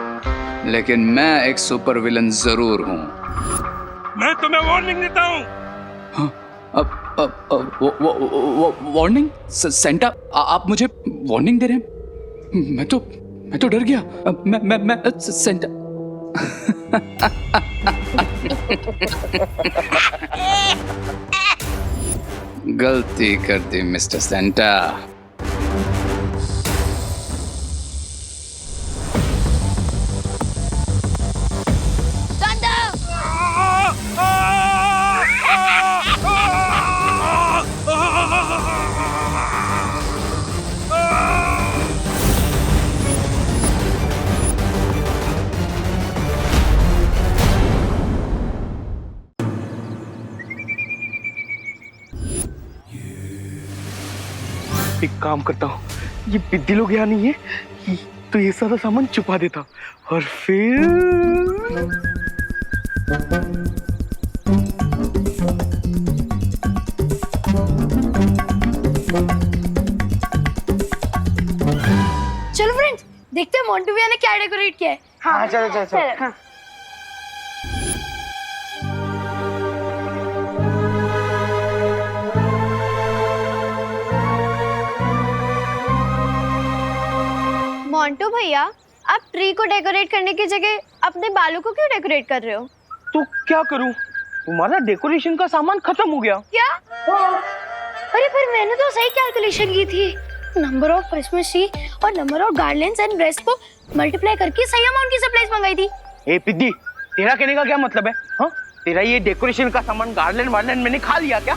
लेकिन मैं एक सुपर विलन जरूर हूँ। मैं तुम्हें वार्निंग देता हूँ। हाँ, वार्निंग? सेंटा, आप मुझे वार्निंग दे रहे हैं? मैं तो डर गया। मैं सेंटा। गलती कर दी मिस्टर सेंटा। एक काम करता हूँ, ये बिद्दी लोग यहाँ नहीं है तो ये सारा सामान छुपा देता और फिर चलो फ्रेंड्स, देखते हैं मोंटू भैया ने क्या डेकोरेट किया है। हाँ चलो। हाँ। मोंटू भैया, आप ट्री को डेकोरेट करने की जगह अपने बालों को क्यों डेकोरेट कर रहे हो? तो क्या करूं, तुम्हारा डेकोरेशन का सामान खत्म हो गया। क्या? अरे पर मैंने तो सही कैलकुलेशन की थी। नंबर ऑफ क्रिसमस ट्री और number of garlands and breast को मल्टीप्लाई करके सही अमाउंट की सप्लाईज मंगाई थी। ए पिद्दी, तेरा कहने का क्या मतलब है? हाँ, तेरा ये डेकोरेशन का सामान गार्लैंड मैंने खा लिया क्या?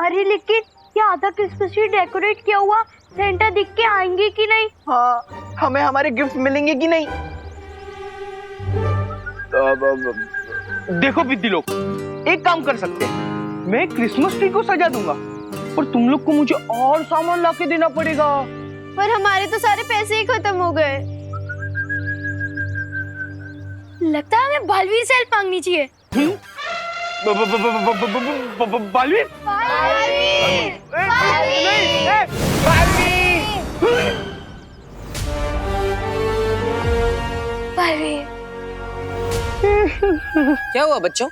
अरे लेकिन क्या आधा क्रिसमस ट्री डेकोरेट किया हुआ सेंटा दिख के आएंगे कि नहीं? हाँ, हमें हमारे गिफ्ट मिलेंगे कि नहीं? देखो बिद्दी लोग, एक काम कर सकते हैं, मैं क्रिसमस ट्री को सजा दूंगा और तुम लोग को मुझे और सामान लाके देना पड़ेगा। पर हमारे तो सारे पैसे ही खत्म हो गए। लगता है हमें बालवीर से हेल्प मांगनी चाहिए। बालवीर क्या हुआ बच्चों?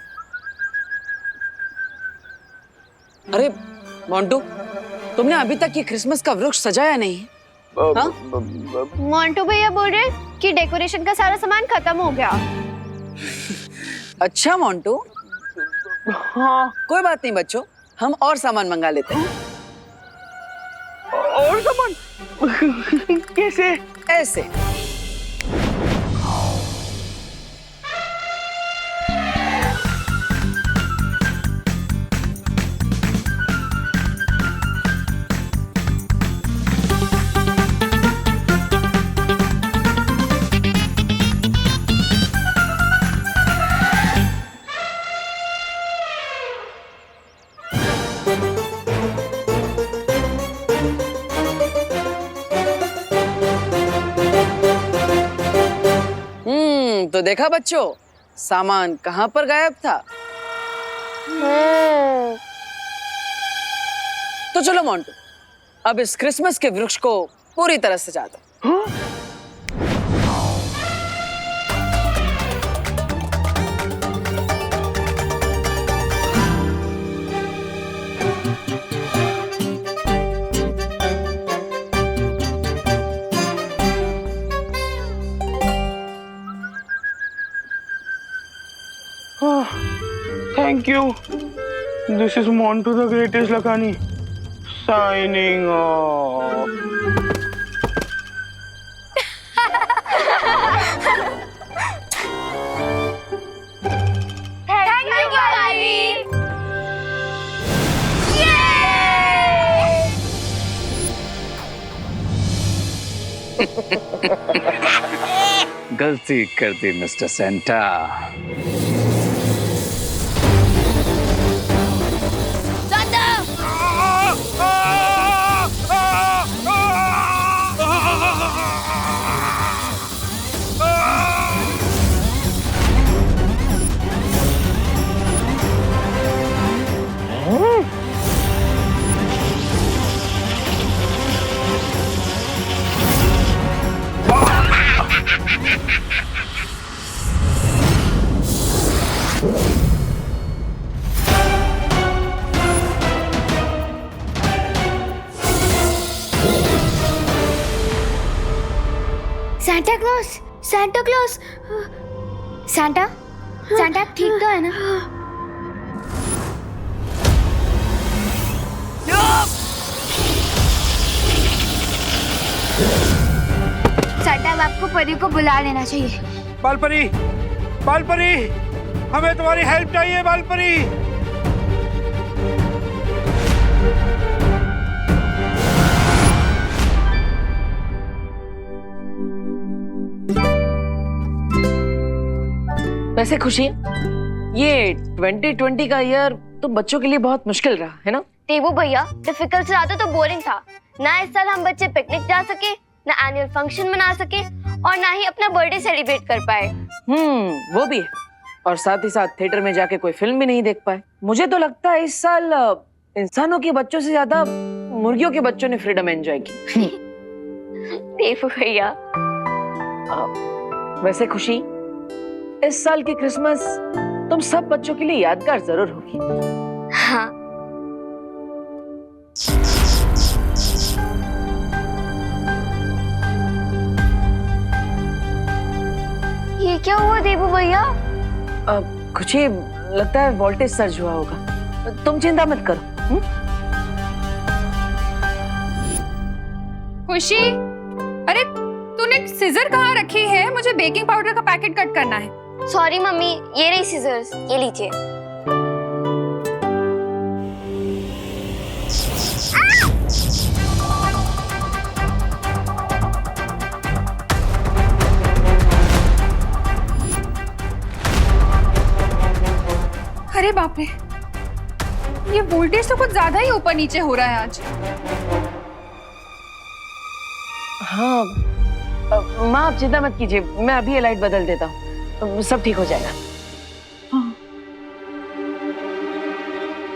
अरे मोंटू, तुमने अभी तक ये क्रिसमस का वृक्ष सजाया नहीं है? हाँ? मोंटू भैया बोल रहे कि डेकोरेशन का सारा सामान खत्म हो गया। अच्छा मोंटू, हाँ कोई बात नहीं बच्चों, हम और सामान मंगा लेते हैं। और सामान कैसे? ऐसे तो देखा बच्चों, सामान कहाँ पर गायब था। तो चलो मोंटू, अब इस क्रिसमस के वृक्ष को पूरी तरह सजा दो। Thank you. This is Montu the Greatest Lakani signing off. Thank you, Balvir. गलती कर दी mister Santa. Santa Claus, Santa Claus, Santa, Santa ठीक तो है ना? Santa अब आपको परी को बुला लेना चाहिए। बालपरी, बालपरी, हमें तुम्हारी हेल्प चाहिए बालपरी। वैसे खुशी, ये 2020 का ईयर तुम बच्चों के लिए बहुत मुश्किल रहा है ना? देवू भैया, डिफिकल्ट रहा तो बोरिंग था। ना इस साल हम बच्चे पिकनिक जा सके, ना एनुअल फंक्शन मना सके और ना ही अपना बर्थडे सेलिब्रेट कर पाए। वो भी है। और साथ ही साथ थिएटर में जाके कोई फिल्म भी नहीं देख पाए। मुझे तो लगता है इस साल इंसानों के बच्चों से ज्यादा मुर्गियों के बच्चों ने फ्रीडम एंजॉय की। देवू भैया, वैसे खुशी, इस साल की क्रिसमस तुम सब बच्चों के लिए यादगार जरूर होगी। हाँ। ये क्या हुआ देवू भैया? कुछ ही लगता है वोल्टेज सर्ज हुआ होगा। तुम चिंता मत करो। खुशी, अरे तूने सीजर कहाँ रखी है? मुझे बेकिंग पाउडर का पैकेट कट करना है। सॉरी मम्मी, ये रही सीजर्स, ये लीजिए। अरे बाप रे, ये वोल्टेज तो कुछ ज्यादा ही ऊपर नीचे हो रहा है आज। हाँ, माँ आप चिंता मत कीजिए, मैं अभी ये लाइट बदल देता हूँ, सब ठीक हो जाएगा।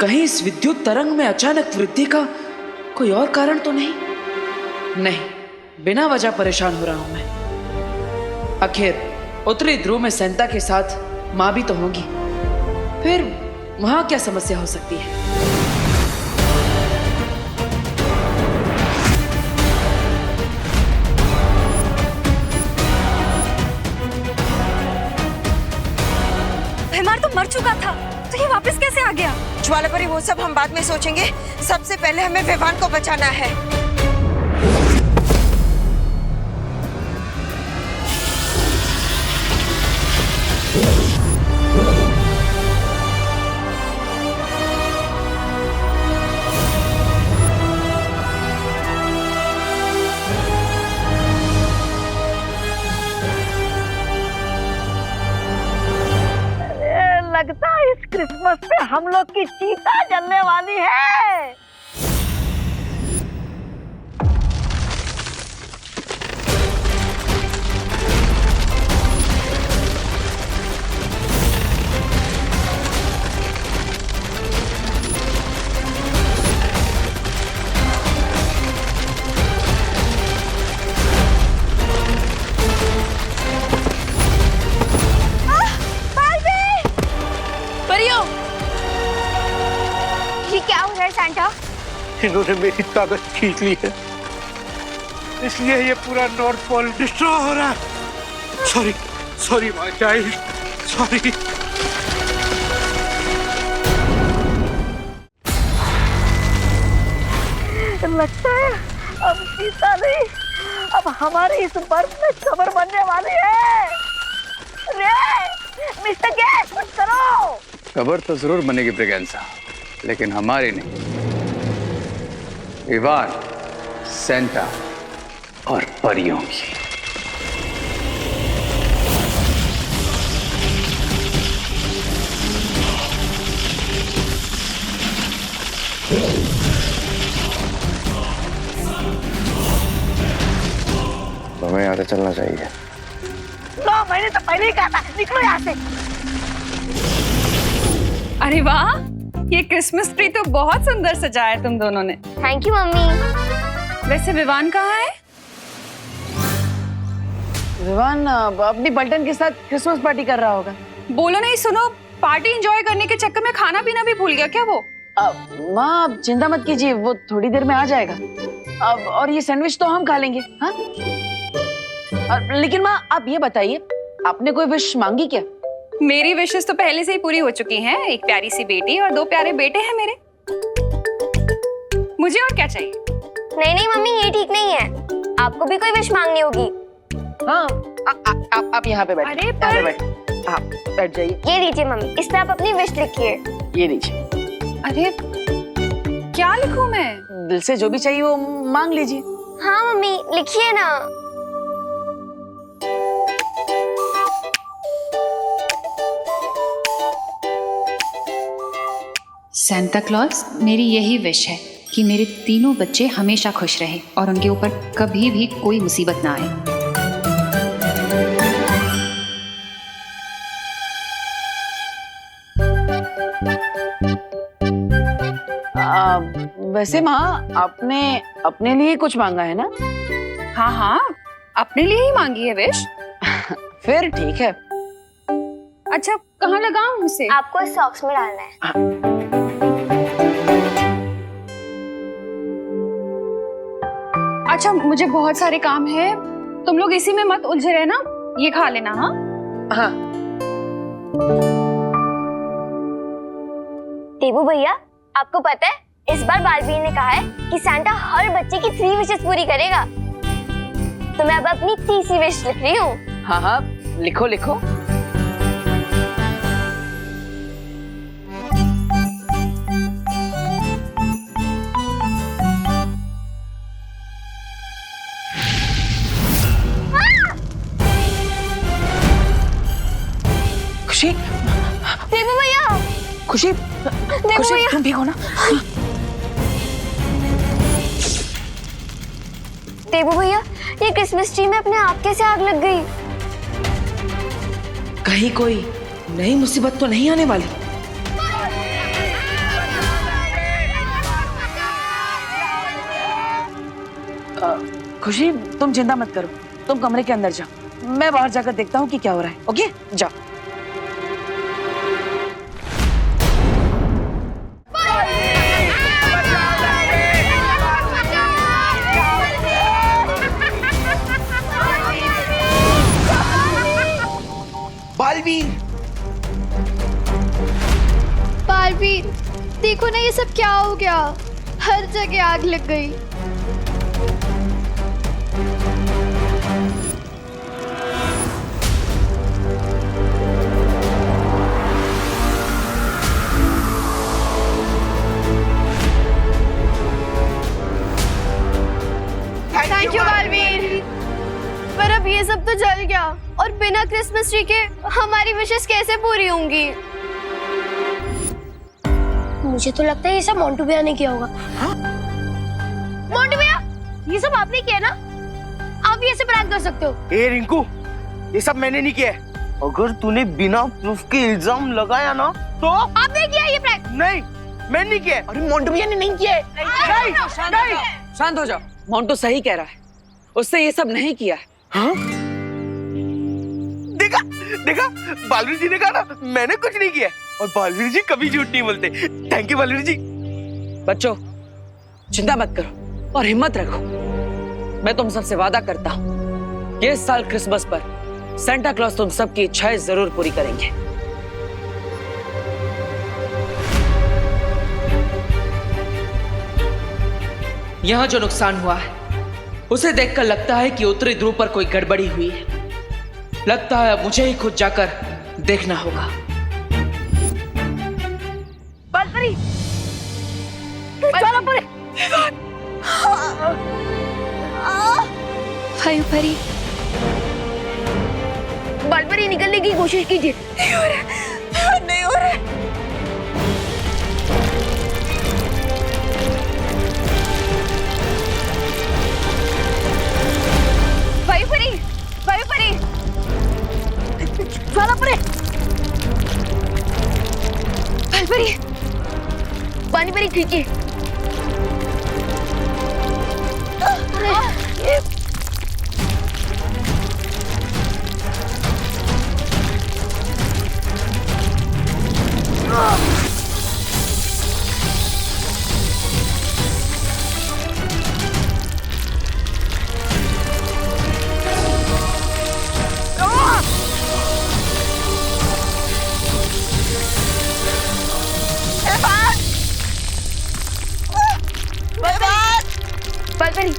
कहीं इस विद्युत तरंग में अचानक वृद्धि का कोई और कारण तो नहीं? नहीं, बिना वजह परेशान हो रहा हूं मैं। आखिर उत्तरी ध्रुव में सैंटा के साथ माँ भी तो होगी, फिर वहां क्या समस्या हो सकती है? भीमार तो मर चुका था, तो ये वापस कैसे आ गया? ज्वालापरी, वो सब हम बाद में सोचेंगे। सबसे पहले हमें विवान को बचाना है। लगता है इस क्रिसमस पे हम लोग की चीता जलने वाली है। इन्होंने मेरी ताकत खींच ली है, इसलिए ये पूरा नॉर्थ पोल डिस्ट्रॉय हो रहा है। Sorry sorry my child, sorry. लगता है अब चीता नहीं, अब हमारी इस बर्फ में कब्र बनने वाली है। रे मिस्टर गैस, कुछ करो। कब्र तो जरूर बनेगी ब्रिगेंसा, लेकिन हमारी नहीं। इवान, सैंटा और परियों की। हमें यहाँ से चलना चाहिए। लो, मैंने तो पहले ही कहा था, निकलो यहाँ से। अरे वाह, ये क्रिसमस ट्री तो बहुत सुंदर सजाया है तुम दोनों ने। Thank you mummy. वैसे विवान कहाँ है? विवान अपनी पलटन के साथ क्रिसमस पार्टी कर रहा होगा। बोलो नहीं, सुनो, पार्टी एंजॉय करने के चक्कर में खाना पीना भी भूल गया क्या वो? माँ आप चिंता मत कीजिए, वो थोड़ी देर में आ जाएगा। अब और ये सैंडविच तो हम खा लेंगे। हाँ, लेकिन माँ आप ये बताइए, आपने कोई विश मांगी क्या? मेरी विशेष तो पहले से ही पूरी हो चुकी हैं। एक प्यारी सी बेटी और 2 प्यारे बेटे हैं मेरे। मुझे और क्या चाहिए? नहीं नहीं मम्मी, ये ठीक नहीं है, आपको भी कोई विश मांगनी होगी। हाँ, आप यहाँ पे बैठिए। अरे पर... हाँ, बैठ जाइए। ये लीजिए मम्मी, इस पे आप अपनी विश लिखिए। ये लीजिए। अरे क्या लिखूं मैं? दिल से जो भी चाहिए वो मांग लीजिए। हाँ मम्मी, लिखिए ना। सैंटा क्लॉज, मेरी यही विश है कि मेरे तीनों बच्चे हमेशा खुश रहे और उनके ऊपर कभी भी कोई मुसीबत ना आए। वैसे माँ आपने अपने लिए कुछ मांगा है ना? हाँ हाँ, अपने लिए ही मांगी है विश। फिर ठीक है। अच्छा, कहाँ लगाऊं उसे? आपको सॉक्स में डालना है। अच्छा, मुझे बहुत सारे काम है, तुम लोग इसी में मत उलझे रहना, ये खा लेना। हाँ हाँ। देबू भैया, आपको पता है इस बार बालवीर ने कहा है कि सैंटा हर बच्चे की 3 विशेस पूरी करेगा। तो मैं अब अपनी 3री विश लिख रही हूँ। हाँ हाँ, लिखो लिखो। खुशी, देबू भैया, खुशी, खुशी तुम भी हो ना? देबू भैया, ये क्रिसमस ट्री में अपने आप कैसे आग लग गई? कहीं कोई नई मुसीबत तो नहीं आने वाली? खुशी तुम चिंता मत करो, तुम कमरे के अंदर जाओ, मैं बाहर जाकर देखता हूँ कि क्या हो रहा है। ओके जाओ। बालवीर, बालवीर, देखो ना ये सब क्या हो गया, हर जगह आग लग गई। Thank you Baalveer. पर अब ये सब तो जल गया और बिना क्रिसमस ट्री के हमारी विशेष कैसे पूरी होंगी? मुझे तो लगता है ये सब मोंटू भैया ने किया होगा। मोंटू भैया, ये सब आपने किया ना? आप ये सब प्रैंक कर सकते हो। ए रिंकू, ये सब मैंने नहीं किया। अगर तूने बिना प्रूफ के इल्जाम लगाया ना तो आपने किया ये प्रैंक? नहीं, मैंने नहीं किया। अरे मोंटू भैया ने नहीं किया। नहीं, शांत हो जाओ, मोंटू सही कह रहा है, उसने ये सब नहीं किया। हाँ? देखा देखा, बालवीर जी ने कहा ना मैंने कुछ नहीं किया, और बालवीर जी कभी झूठ नहीं बोलते। थैंक यू बालवीर जी। बच्चों चिंता मत करो और हिम्मत रखो। मैं तुम सबसे वादा करता हूँ कि इस साल क्रिसमस पर सेंटा क्लॉज तुम सबकी इच्छाएं जरूर पूरी करेंगे। यहाँ जो नुकसान हुआ है उसे देखकर लगता है कि उत्तरी ध्रुव पर कोई गड़बड़ी हुई है। लगता है अब मुझे ही खुद जाकर देखना होगा। बालपरी, चलो परे। परी, बालपरी निकलने की कोशिश कीजिए। नहीं हो रहा, नहीं हो रहा। परी, परी, चलो परे। परी, पानी परी खींचिए। बालपरी,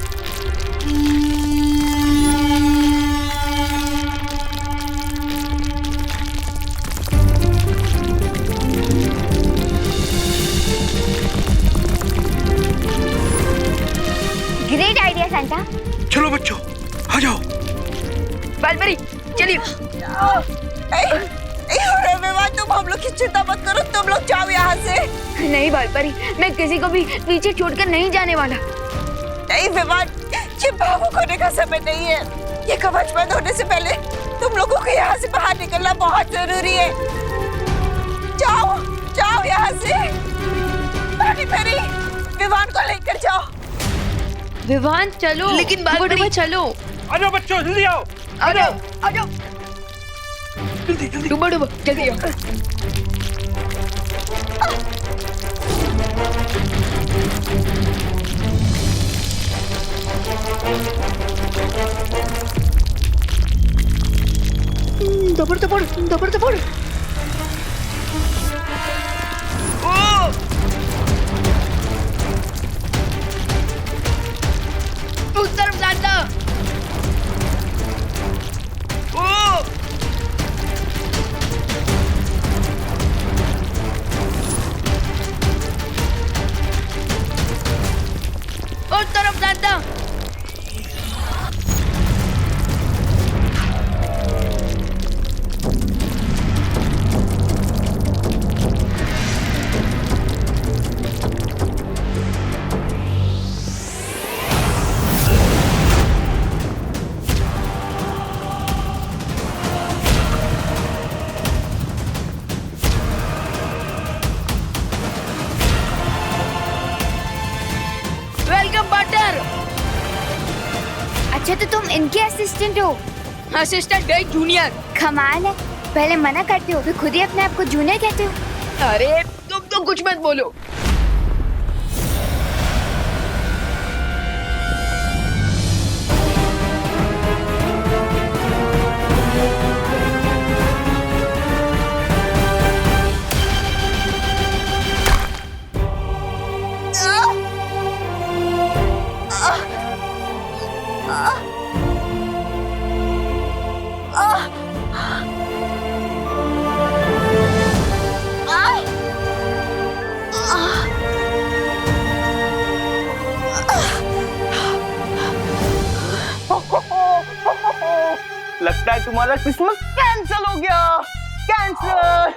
ग्रेट आइडिया सेंटा। चलो बच्चों आ जाओ। बालपरी चलिए। तुम हम लोग की चिंता मत करो, तुम लोग जाओ यहाँ से। नहीं बालपरी, मैं किसी को भी पीछे छोड़कर नहीं जाने वाला। नहीं विवान, ये भावुक होने का समय नहीं है। ये कवच बंद होने से पहले तुम लोगों को यहाँ से बाहर निकलना बहुत जरूरी है। जाओ जाओ यहाँ से। मेरी विवान को लेकर जाओ। विवान चलो। लेकिन बालपरी चलो। आ जाओ बच्चों, जल्दी आओ। आ जाओ, आ जाओ। जल्दी जल्दी डूबो डूबो, जल्दी आओ। दबड़ दबड़ दबड़ दबड़। उस तरफ जाना। उस तरफ जाना। इनके असिस्टेंट हो? असिस्टेंट गई जूनियर। कमाल है, पहले मना करते हो फिर खुद ही अपने आप को जूनियर कहते हो। अरे तुम तो कुछ मत बोलो। लगता है तुम्हारा क्रिसमस कैंसिल हो गया। Cancel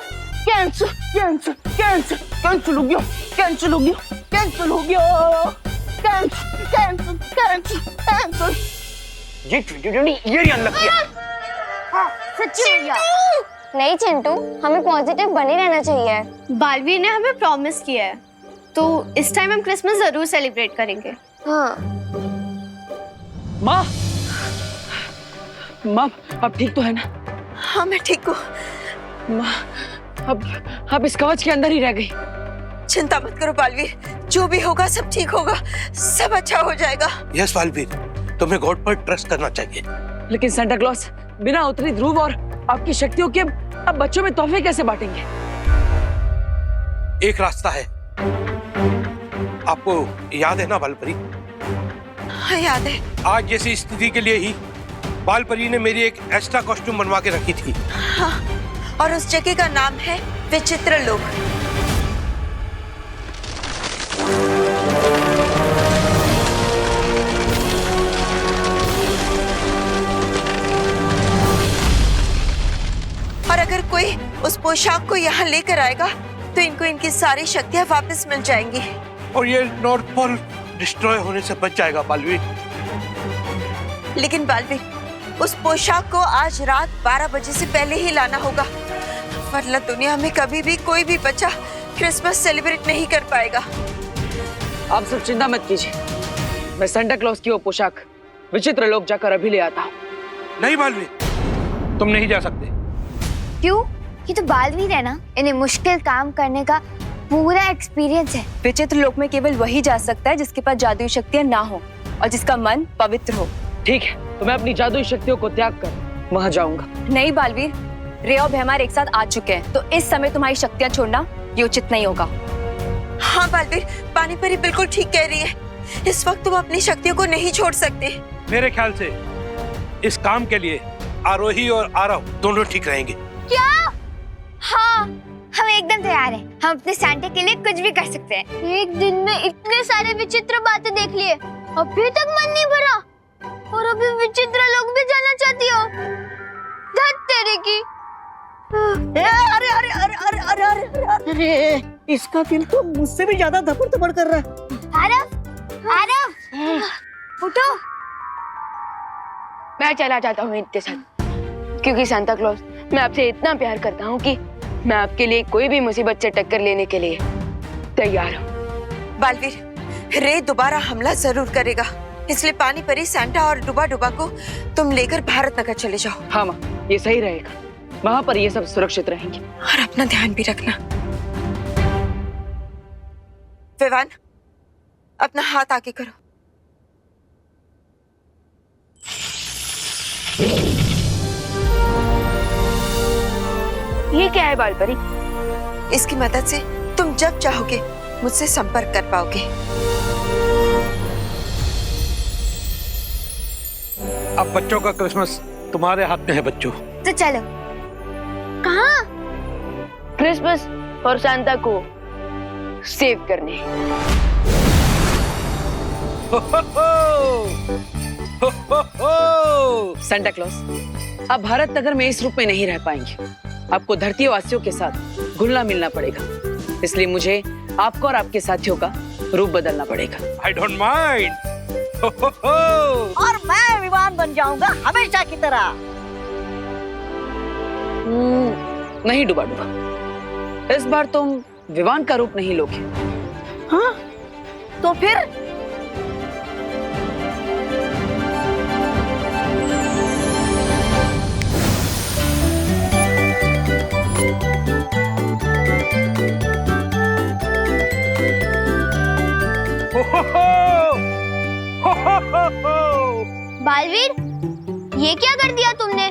cancel cancel cancel cancel हो गया, कैंसिल हो गया, कैंसिल हो गया, कैंसिल कैंसिल कैंसिल कैंसिल। ये 2020 ये अनलकी है। सच्ची भैया। नहीं चिंटू, हमें पॉजिटिव बने रहना चाहिए। बालवीर ने हमें प्रॉमिस किया है, तो इस टाइम हम क्रिसमस जरूर सेलिब्रेट करेंगे। हाँ। माँ, माँ अब ठीक तो है ना? हाँ मैं ठीक हूँ। माँ अब इस कवच के अंदर ही रह गई। चिंता मत करो बालवीर, जो भी होगा सब ठीक होगा, सब अच्छा हो जाएगा। यस बालवीर, तुम्हें गॉड पर ट्रस्ट करना चाहिए। लेकिन सांता क्लॉज बिना उतरी ध्रुव और आपकी शक्तियों के अब बच्चों में तोहफे कैसे बांटेंगे? एक रास्ता है, आपको याद है ना बालपरी? हाँ याद है। आज जैसी स्थिति के लिए ही बालपरी ने मेरी एक एक्स्ट्रा कॉस्ट्यूम बनवा के रखी थी। हाँ, और उस जगह का नाम है विचित्र लोक। और अगर कोई उस पोशाक को यहाँ लेकर आएगा तो इनको इनकी सारी शक्तियाँ वापस मिल जाएंगी और ये नॉर्थ पोल डिस्ट्रॉय होने से बच जाएगा बालवीर। लेकिन बालवीर, उस पोशाक को आज रात 12 बजे से पहले ही लाना होगा, वरना दुनिया में कभी भी कोई भी बच्चा क्रिसमस सेलिब्रेट नहीं कर पाएगा। आप सब चिंता मत कीजिए, मैं सांता क्लॉज की वो पोशाक विचित्र लोक जाकर अभी ले आता हूँ। नहीं बालवीर, तुम नहीं जा सकते। क्यों? ये तो बालवीर है ना, इन्हें मुश्किल काम करने का पूरा एक्सपीरियंस है। विचित्र लोक में केवल वही जा सकता है जिसके पास जादुई शक्तियाँ ना हो और जिसका मन पवित्र हो। ठीक है, तो मैं अपनी जादुई शक्तियों को त्याग कर वहाँ जाऊंगा। नहीं बालवीर, रे और भैमार एक साथ आ चुके हैं, तो इस समय तुम्हारी शक्तियाँ छोड़ना ये उचित नहीं होगा। हाँ बालवीर, पानी परी बिल्कुल ठीक कह रही है, इस वक्त तुम अपनी शक्तियों को नहीं छोड़ सकते। मेरे ख्याल से इस काम के लिए आरोही और आरव दोनों ठीक रहेंगे। क्या? हाँ, हम एकदम तैयार हैं। हम अपने सांता के लिए कुछ भी कर सकते हैं। एक दिन में इतने सारे विचित्र बातें देख लिए, अभी तक मन नहीं भरा, और अभी विचित्र लोग भी जाना चाहती हो? धत तेरे की। अरे अरे अरे अरे अरे अरे अरे, इसका दिल तो मुझसे भी ज्यादा धपड़ कर रहा है। आरव, आरव, उठो। मैं चला जाता हूँ इनके साथ, क्योंकि सांता क्लॉज मैं आपसे इतना प्यार करता हूँ कि मैं आपके लिए कोई भी मुसीबत से टक्कर लेने के लिए तैयार हूँ। बालवीर, रे दोबारा हमला जरूर करेगा, इसलिए पानी परी, सांता और डुबा डुबा को तुम लेकर भारत नगर चले जाओ। हाँ माँ, ये सही रहेगा, वहाँ पर ये सब सुरक्षित रहेंगे। और अपना ध्यान भी रखना। विवान, अपना हाथ आगे करो। ये क्या है बालपरी? इसकी मदद से तुम जब चाहोगे मुझसे संपर्क कर पाओगे। अब बच्चों का क्रिसमस तुम्हारे हाथ में है बच्चों। तो चलो। कहाँ? क्रिसमस और सांता को सेव करने। सांता क्लॉज आप भारत नगर में इस रूप में नहीं रह पाएंगे, आपको धरती वासियों के साथ घुलना मिलना पड़ेगा, इसलिए मुझे आपको और आपके साथियों का रूप बदलना पड़ेगा। I don't mind. और मैं विवान बन जाऊंगा हमेशा की तरह। नहीं डुबा डुबा, इस बार तुम विवान का रूप नहीं लोगे। हाँ? तो फिर ये क्या कर दिया तुमने?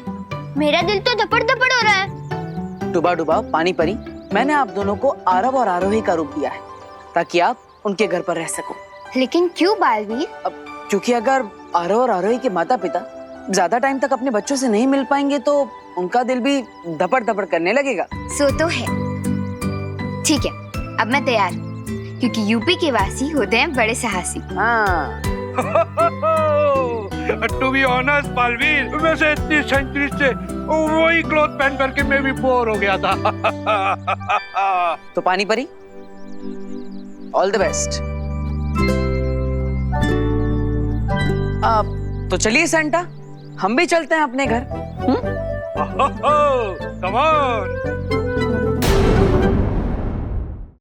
मेरा दिल तो धपड़ धपड़ हो रहा है। डुबा डुबा पानी परी, मैंने आप दोनों को आरव और आरोही का रूप दिया है ताकि आप उनके घर पर रह सको। लेकिन क्यों बालवीर? अब क्योंकि अगर आरव और आरोही के माता पिता ज्यादा टाइम तक अपने बच्चों से नहीं मिल पाएंगे तो उनका दिल भी धपड़ धपड़ करने लगेगा। सो तो है। ठीक है, अब मैं तैयार हूँ, क्योंकि यूपी के वासी होते हैं बड़े साहसी। हाँ। टू बी ऑनेस्ट बालवीर, वैसे इतनी सेंचुरी से वही क्लॉथ पहन करके मैं भी बोर हो गया था। तो पानी परी, ऑल द बेस्ट। अब तो चलिए सेंटा, हम भी चलते हैं अपने घर। Come on.